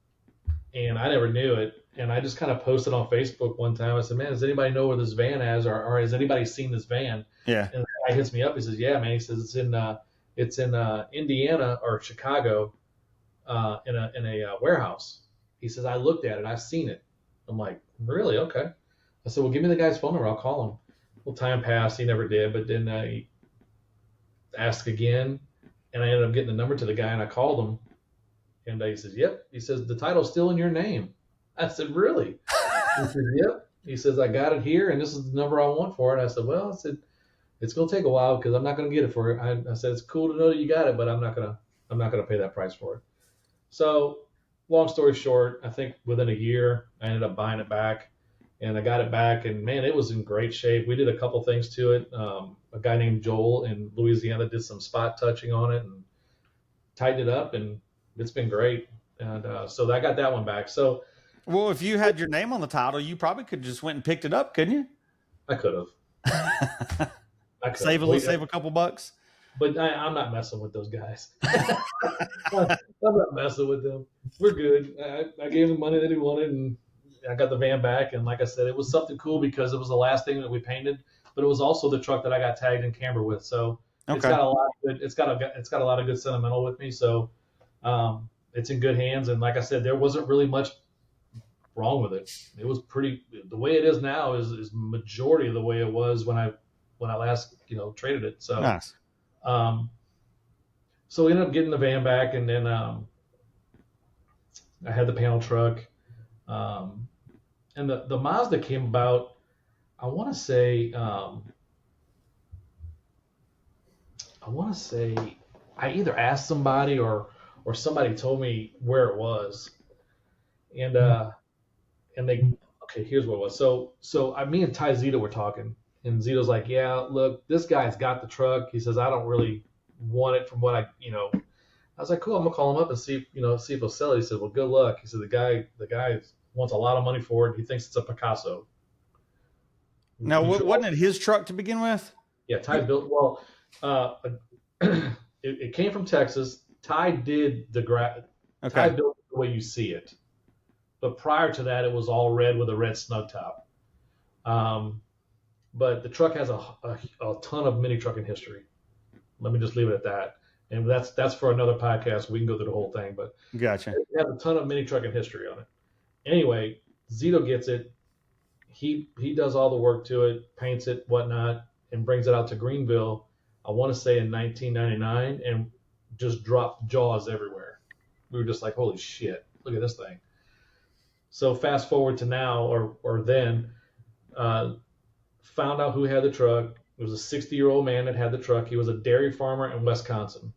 And I never knew it. And I just kind of posted on Facebook one time. I said, "Man, does anybody know where this van is, or has anybody seen this van?" Yeah. And the guy hits me up. He says, "Yeah, man." He says it's in Indiana or Chicago, in a warehouse. He says, "I looked at it. I've seen it." I'm like, "Really? Okay." I said, "Well, give me the guy's phone number. I'll call him." Well, time passed. He never did. But then I asked again, and I ended up getting the number to the guy, and I called him. And he says, "Yep." He says, "The title's still in your name." I said, "Really?" He said, "Yep." He says, "I got it here, and this is the number I want for it." I said, "Well," I said, "it's gonna take a while because I'm not gonna get it for it." I said, "It's cool to know that you got it, but I'm not gonna pay that price for it." So, long story short, I think within a year, I ended up buying it back, and I got it back, and man, it was in great shape. We did a couple things to it. A guy named Joel in Louisiana did some spot touching on it and tightened it up, and it's been great. And so I got that one back. So Well, if you had your name on the title, you probably could just went and picked it up, couldn't I could have. you? I could save have. save a couple bucks. But I'm not messing with those guys. I'm not messing with them. We're good. I gave him the money that he wanted, and I got the van back. And like I said, it was something cool because it was the last thing that we painted, but it was also the truck that I got tagged in camber with. So it's Okay. got a lot of good. It's got a lot of good sentimental with me. So it's in good hands. And like I said, there wasn't really much wrong with it. It was pretty. The way it is now is majority of the way it was when I last traded it. So. Nice. Um, so we ended up getting the van back, and then I had the panel truck, um, and the Mazda came about. I want to say, I either asked somebody or somebody told me where it was, and they okay. Here's what it was. Me and Ty Zito were talking, and Zito's like, "Yeah, look, this guy's got the truck." He says, "I don't really want it from what I was like, "Cool, I'm gonna call him up and see if he'll sell it." He said, "Well, good luck." He said, "The guy wants a lot of money for it. He thinks it's a Picasso." Now, wasn't it his truck to begin with? Yeah, Ty built. Well, it came from Texas. Ty did Ty Okay. built it the way you see it, but prior to that, it was all red with a red snug top. Um, but the truck has a ton of mini trucking history. Let me just leave it at that. And that's for another podcast. We can go through the whole thing, but Gotcha. it has a ton of mini trucking history on it. Anyway, Zito gets it. He does all the work to it, paints it, whatnot, and brings it out to Greenville. I want to say in 1999, and just dropped jaws everywhere. We were just like, "Holy shit! Look at this thing." So fast forward to now, or then, uh, found out who had the truck. It was a 60-year-old man that had the truck. He was a dairy farmer in Wisconsin.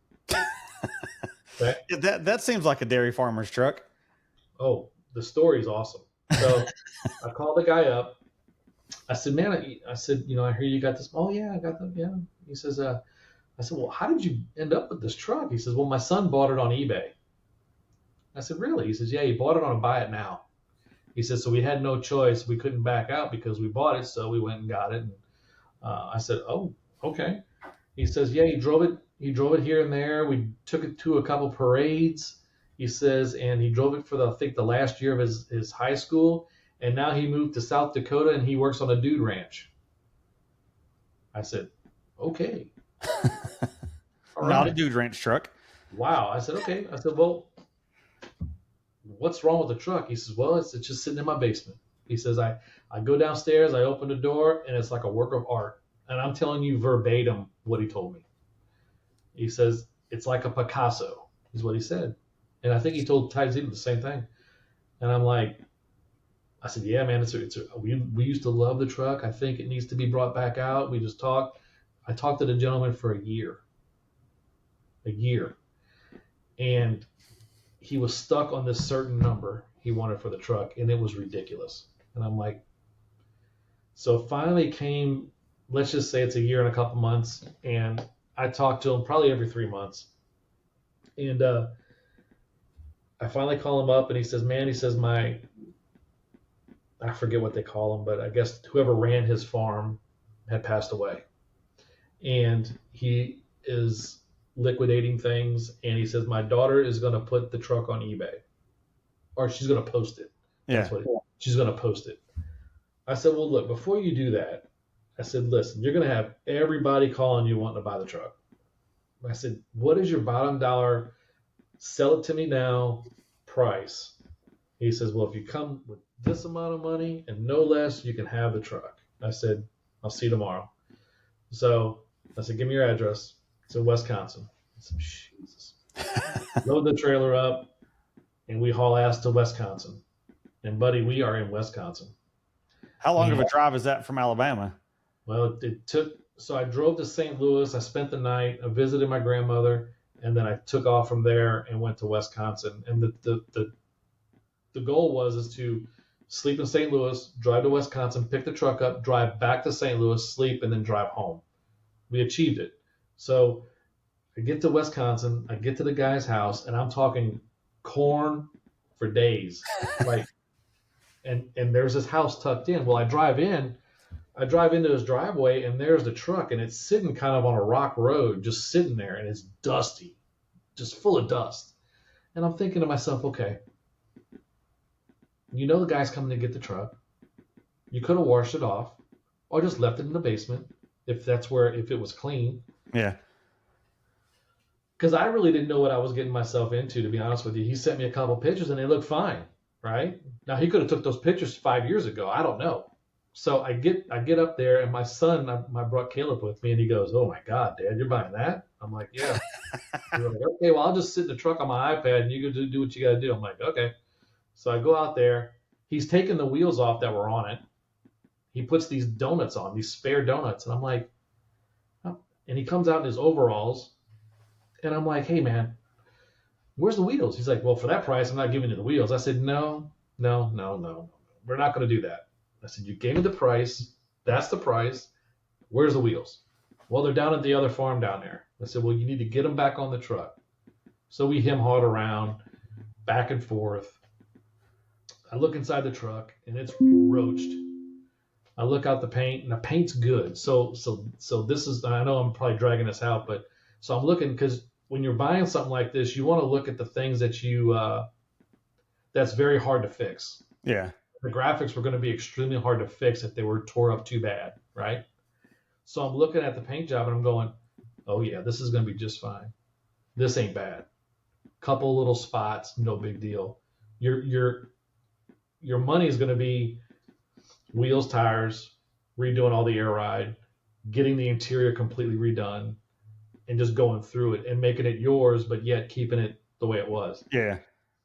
Okay. That seems like a dairy farmer's truck. Oh, the story is awesome. So I called the guy up. I said, "Man," I said, "I hear you got this." "Oh yeah, I got them." Yeah. He says, I said, "Well, how did you end up with this truck?" He says, "Well, my son bought it on eBay." I said, "Really?" He says, "Yeah, he bought it on a buy it now." He says, "So we had no choice. We couldn't back out because we bought it, so we went and got it." And I said, "Oh, okay." He says, "Yeah, he drove it. He drove it here and there. We took it to a couple parades." He says, and he drove it for I think the last year of his high school, and now he moved to South Dakota and he works on a dude ranch. I said, "Okay, all Not a right, dude ranch truck. wow." I said, "Okay." I said, "Well, what's wrong with the truck?" He says, "Well, it's just sitting in my basement." He says, I go downstairs, I open the door, and it's like a work of art. And I'm telling you verbatim what he told me. He says, "It's like a Picasso," is what he said. And I think he told Ty Zito the same thing. And I'm like, I said, "Yeah, man, we used to love the truck. I think it needs to be brought back out." We just talked. I talked to the gentleman for a year. And he was stuck on this certain number he wanted for the truck, and it was ridiculous. And I'm like, so finally came, let's just say it's a year and a couple months, and I talk to him probably every 3 months. And I finally call him up, and he says, "Man," he says, I forget what they call him, but I guess whoever ran his farm had passed away. And he is liquidating things, and he says my daughter is going to put the truck on eBay, or she's going to post it. That's Yeah. what she's going to post it. I said, well, look, before you do that, I said, listen, you're going to have everybody calling you wanting to buy the truck. I said, what is your bottom dollar? Sell it to me now price. He says, well, if you come with this amount of money and no less, you can have the truck. I said, I'll see you tomorrow. So I said, give me your address. It's in Wisconsin. I said, Jesus. Load the trailer up, and we haul ass to Wisconsin. And buddy, we are in Wisconsin. How long And, of a drive is that from Alabama? well, it took. So I drove to St. Louis. I spent the night. I visited my grandmother, and then I took off from there and went to Wisconsin. And the goal is to sleep in St. Louis, drive to Wisconsin, pick the truck up, drive back to St. Louis, sleep, and then drive home. We achieved it. So I get to Wisconsin, I get to the guy's house, and I'm talking corn for days. Like, and there's this house tucked in. Well, I drive into his driveway, and there's the truck, and it's sitting kind of on a rock road, just sitting there, and it's dusty, just full of dust. And I'm thinking to myself, okay, you know the guy's coming to get the truck. You could have washed it off, or just left it in the basement if it was clean. Yeah. Because I really didn't know what I was getting myself into, to be honest with you. He sent me a couple pictures, and they looked fine, right? Now, he could have took those pictures 5 years ago. I don't know. So I get up there, and my son, I brought Caleb with me, and he goes, "Oh my God, Dad, you're buying that?" I'm like, "Yeah." He's like, "Okay, well, I'll just sit in the truck on my iPad, and you go do what you got to do." I'm like, "Okay." So I go out there. He's taking the wheels off that were on it. He puts these donuts on, these spare donuts, and I'm like, oh. And he comes out in his overalls, and I'm like, "Hey, man, where's the wheels?" He's like, "Well, for that price, I'm not giving you the wheels." I said, "No, no, no, no. We're not going to do that." I said, "You gave me the price. That's the price. Where's the wheels?" "Well, they're down at the other farm down there." I said, "Well, you need to get them back on the truck." So we hem-hawed around, back and forth. I look inside the truck, and it's roached. I look out the paint, and the paint's good. So this is, I know I'm probably dragging this out, but so I'm looking, because when you're buying something like this, you want to look at the things that that's very hard to fix. Yeah. The graphics were going to be extremely hard to fix if they were tore up too bad, right? So I'm looking at the paint job, and I'm going, oh yeah, this is going to be just fine. This ain't bad. Couple little spots, no big deal. Your money is going to be wheels, tires, redoing all the air ride, getting the interior completely redone, and just going through it and making it yours, but yet keeping it the way it was. Yeah.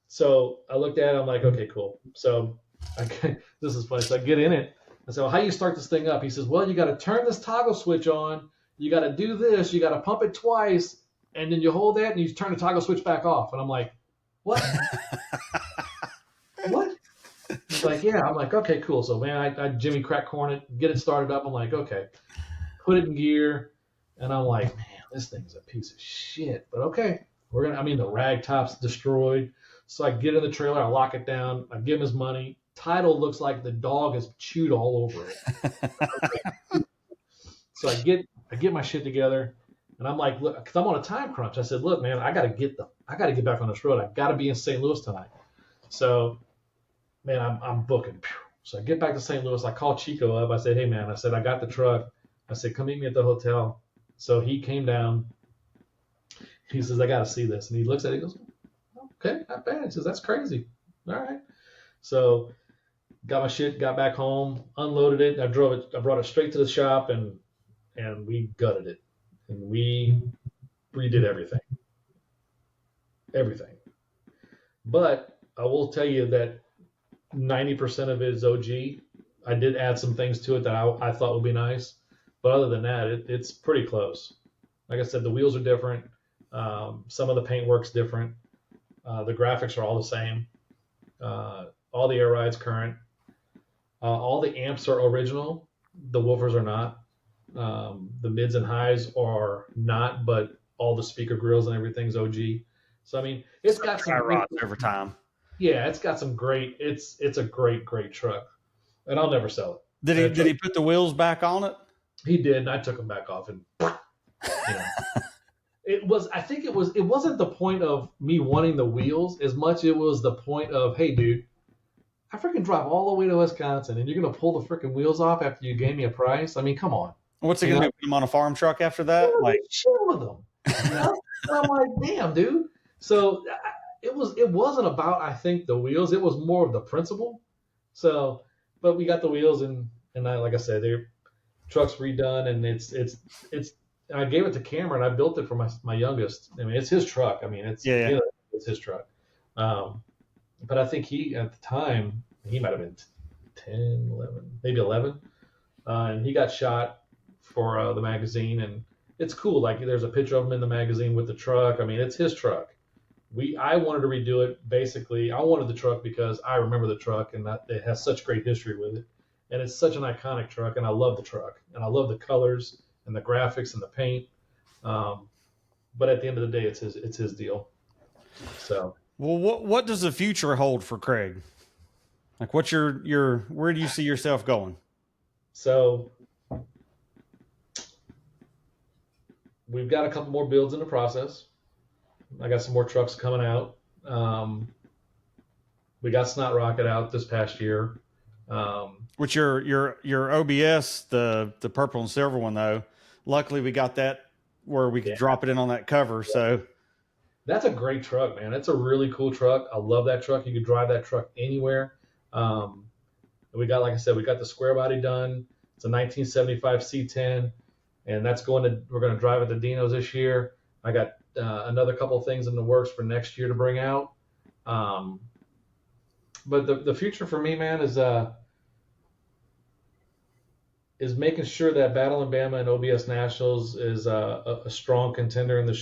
So I looked at it, I'm like, okay, cool. So this is funny. So I get in it. I said, well, how do you start this thing up? He says, well, you got to turn this toggle switch on. You got to do this. You got to pump it twice. And then you hold that and you turn the toggle switch back off. And I'm like, what? What? He's like, yeah. I'm like, okay, cool. So, man, I Jimmy crack corn it, get it started up. I'm like, okay. Put it in gear. And I'm like, man, this thing is a piece of shit. But okay. The rag top's destroyed. So I get in the trailer, I lock it down, I give him his money. Title looks like the dog has chewed all over it. So I get my shit together, and I'm like, look, because I'm on a time crunch. I said, look, man, I gotta get back on this road. I gotta be in St. Louis tonight. So, man, I'm booking. So I get back to St. Louis. I call Chico up. I said, hey, man, I got the truck. I said, come meet me at the hotel. So he came down. He says, I gotta see this, and he looks at it. He goes, okay, not bad. He says, that's crazy. All right. So got my shit, got back home, unloaded it. I brought it straight to the shop, and we gutted it. And we redid everything. Everything. But I will tell you that 90% of it is OG. I did add some things to it that I thought would be nice. But other than that, it's pretty close. Like I said, the wheels are different. Some of the paint work's different. The graphics are all the same. All the air rides current. All the amps are original. The woofers are not. The mids and highs are not, but all the speaker grills and everything's OG. So I mean, it's got some rods over time. Yeah, it's got some great. It's a great truck, and I'll never sell it. Did he put the wheels back on it? He did, and I took them back off, and I think it wasn't the point of me wanting the wheels as much it was the point of, hey dude, I freaking drive all the way to Wisconsin and you're gonna pull the freaking wheels off after you gave me a price. I mean, come on. What's it You going to know, do? Put them on a farm truck after that? yeah, Like, chill with them. You know? And I'm like, damn, dude. So it wasn't about, I think, the wheels. It was more of the principle. So, but we got the wheels and like I said, their truck's redone and it's I gave it to Cameron. I built it for my youngest. I mean, it's his truck. I mean, yeah, it's his truck. Um, but I think he at the time he might have been 10, 11, maybe 11, and he got shot for the magazine, and it's cool. Like there's a picture of him in the magazine with the truck. I mean, it's his truck. I wanted to redo it. Basically, I wanted the truck because I remember the truck and that it has such great history with it, and it's such an iconic truck, and I love the truck, and I love the colors and the graphics and the paint. Um, but at the end of the day, it's his deal. So. well, what does the future hold for Craig? Like, what's your where do you see yourself going? So we've got a couple more builds in the process. I got some more trucks coming out. We got Snot Rocket out this past year. Which your OBS, the purple and silver one though. Luckily, we got that where we could drop it in on that cover. So that's a great truck, man. It's a really cool truck. I love that truck. You could drive that truck anywhere. We got, like I said, we got the square body done. It's a 1975 C10, and we're going to drive it to Dino's this year. I got another couple of things in the works for next year to bring out. But the future for me, man, is making sure that Battle in Bama and OBS Nationals is a strong contender in the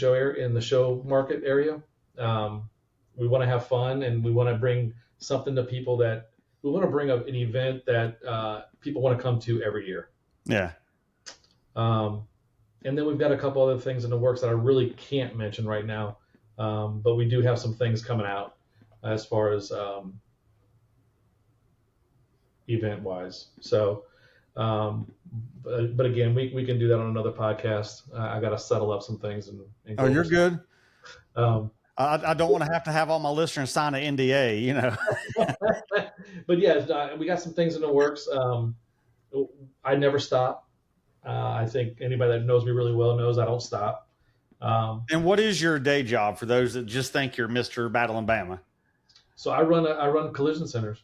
show market area. We want to have fun, and we want to bring something to people that we want to bring up an event that people want to come to every year. yeah. And then we've got a couple other things in the works that I really can't mention right now. But we do have some things coming out as far as event wise. So, but again, we can do that on another podcast. I got to settle up some things and Oh, you're good. Um, I don't want to have all my listeners sign an NDA, you know. but yeah, we got some things in the works. I never stop. I think anybody that knows me really well knows I don't stop. And what is your day job for those that just think you're Mr. Battle in Bama? So I run collision centers.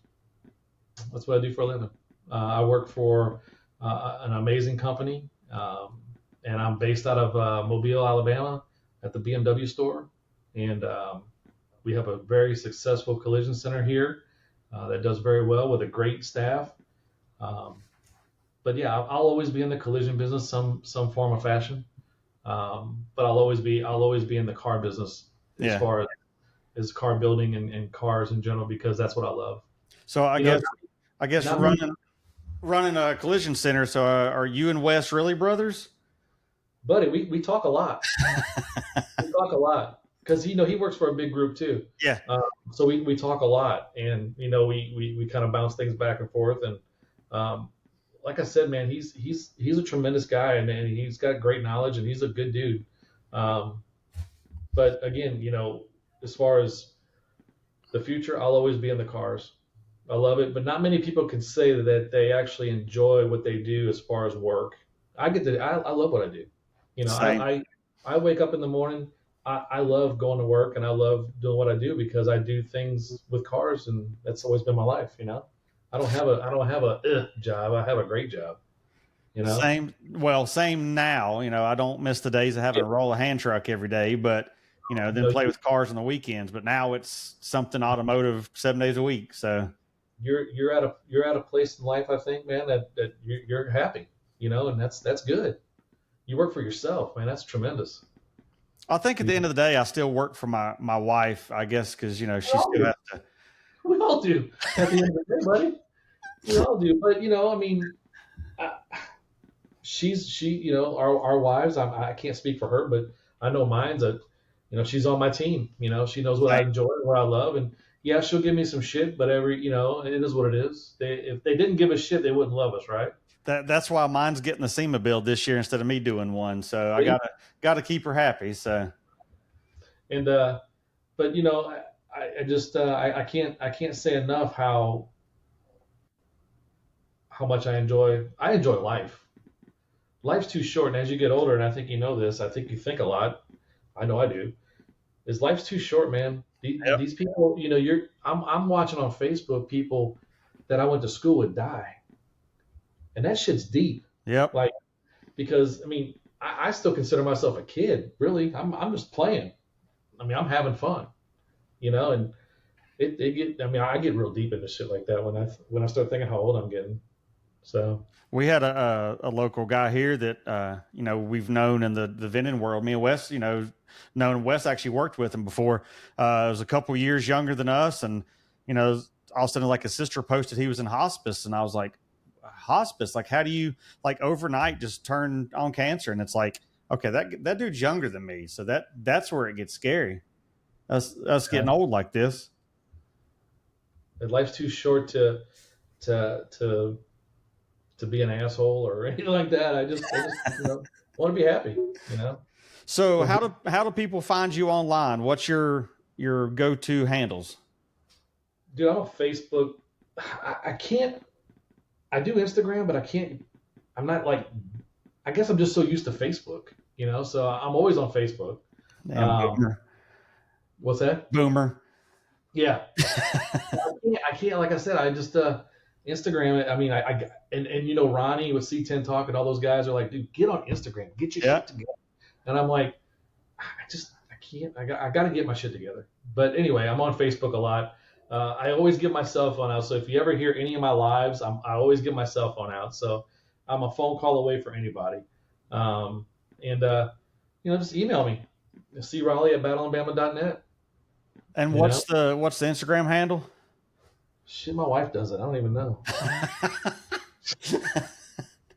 That's what I do for a living. I work for an amazing company, and I'm based out of Mobile, Alabama, at the BMW store. And we have a very successful collision center here that does very well with a great staff. But yeah, I'll always be in the collision business, some form of fashion. But I'll always be in the car business as far as car building and cars in general, because that's what I love. So I guess running a collision center. So are you and Wes really brothers? Buddy, we talk a lot. We talk a lot because he works for a big group too. Yeah. So we talk a lot, and we kind of bounce things back and forth. And like I said, man, he's a tremendous guy, and he's got great knowledge, and he's a good dude. But again, as far as the future, I'll always be in the cars. I love it, but not many people can say that they actually enjoy what they do as far as work. I love what I do. I wake up in the morning. I love going to work, and I love doing what I do because I do things with cars, and that's always been my life. I don't have a job. I have a great job. Same now. I don't miss the days of having to roll a hand truck every day, but then play with cars on the weekends. But now it's something automotive 7 days a week. So you're at a place in life, I think, man, that you're happy, and that's good. You work for yourself, man. That's tremendous. I think at the end of the day, I still work for my wife, I guess, because she still has to. We all do at the end of the day, buddy. We all do, but our wives. I can't speak for her, but I know mine's she's on my team. She knows what I enjoy and what I love, and Yeah, she'll give me some shit, but it is what it is. If they didn't give a shit, they wouldn't love us, right? That's why mine's getting the SEMA build this year instead of me doing one. So I See? gotta keep her happy. So And but I just I can't say enough how much I enjoy life. Life's too short, and as you get older, and I think you know this, I think you think a lot. I know I do. Is life's too short, man. yep, These people, I'm watching on Facebook people that I went to school with die, and that shit's deep. yep. Like because I mean, I still consider myself a kid. Really, I'm just playing. I mean, I'm having fun, and I get real deep into shit like that when I start thinking how old I'm getting. So We had a local guy here that we've known in the vending world. Me and Wes, known Wes actually worked with him before. It was a couple years younger than us, and all of a sudden, like his sister posted he was in hospice, and I was like, hospice? Like, how do you like overnight just turn on cancer? And it's like, okay, that dude's younger than me, so that's where it gets scary. Us getting old like this. life's too short to to to be an asshole or anything like that. I just want to be happy. So how do people find you online? What's your go to handles? Dude, I'm on Facebook. I can't. I do Instagram, but I can't. I'm not like. I guess I'm just so used to Facebook. So I'm always on Facebook. Damn boomer. What's that? Boomer. Yeah. I can't. Like I said, I just Instagram it. I mean, and Ronnie with C10 Talk and all those guys are like, dude, get on Instagram, get your shit together. And I'm like, I can't. I got to get my shit together. But anyway, I'm on Facebook a lot. I always give my cell phone out. So if you ever hear any of my lives, I always give my cell phone out. So I'm a phone call away for anybody. And just email me. See Rowley at battleandbama.net. And what's the Instagram handle? Shit, my wife does it. I don't even know. I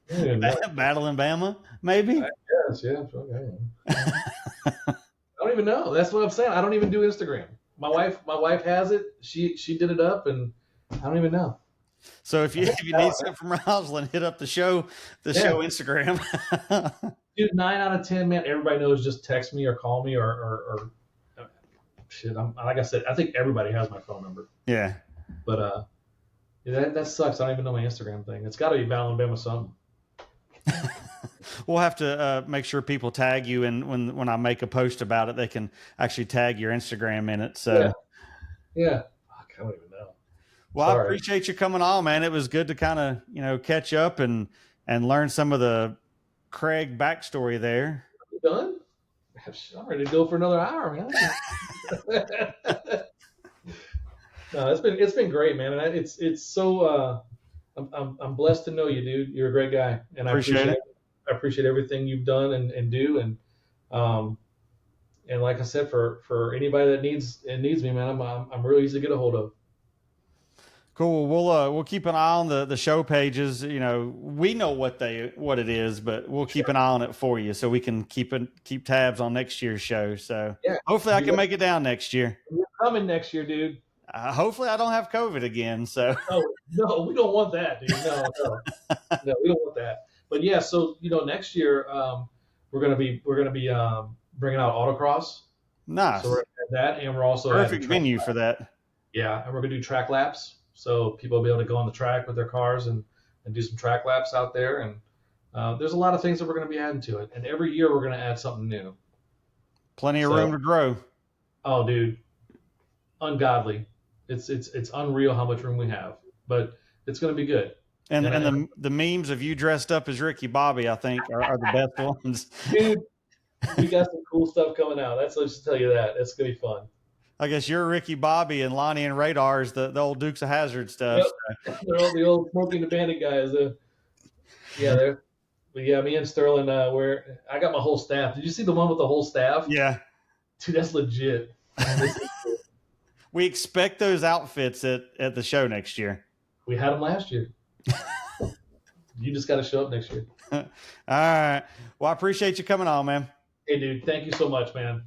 don't even know. Battle in Bama, maybe. Yes, yeah. Okay. I don't even know. That's what I'm saying. I don't even do Instagram. My wife has it. She did it up, and I don't even know. So if you need something from Rosalind, hit up the show Instagram. Dude, 9 out of 10, man. Everybody knows. Just text me or call me or shit. Like I said, I think everybody has my phone number. Yeah. But that sucks. I don't even know my Instagram thing. It's got to be Battle and Bama something. We'll have to make sure people tag you, and when I make a post about it, they can actually tag your Instagram in it. So yeah. Fuck, I don't even know. Well, sorry. I appreciate you coming on, man. It was good to kind of catch up and learn some of the Craig backstory there. You done? I'm ready to go for another hour, man. No, it's been great, man, and it's so. I'm blessed to know you, dude. You're a great guy, and I appreciate it. I appreciate everything you've done and do, and like I said, for anybody that needs me, man, I'm really easy to get a hold of. Cool. We'll keep an eye on the show pages. We know what it is, but we'll keep an eye on it for you so we can keep tabs on next year's show. So hopefully I can make it down next year. You're coming next year, dude. Hopefully I don't have COVID again. So no, we don't want that, dude. No, we don't want that. But yeah, so next year we're gonna be bringing out autocross. Nice. So we're at that, and we're also perfect venue for that. Yeah, and we're gonna do track laps, so people will be able to go on the track with their cars and do some track laps out there. And there's a lot of things that we're gonna be adding to it. And every year we're gonna add something new. Plenty of room to grow. Oh, dude, ungodly. It's unreal how much room we have, but it's gonna be good. And the memes of you dressed up as Ricky Bobby, I think, are the best ones. Dude, we got some cool stuff coming out. Let's just tell you that. It's going to be fun. I guess you're Ricky Bobby and Lonnie and Radar is the old Dukes of Hazzard stuff. Yep. They're all the old Smoking the Bandit guys. Me and Sterling, where I got my whole staff. Did you see the one with the whole staff? Yeah. Dude, that's legit. We expect those outfits at the show next year. We had them last year. You just got to show up next year. All right. Well, I appreciate you coming on, man. Hey, dude. Thank you so much, man.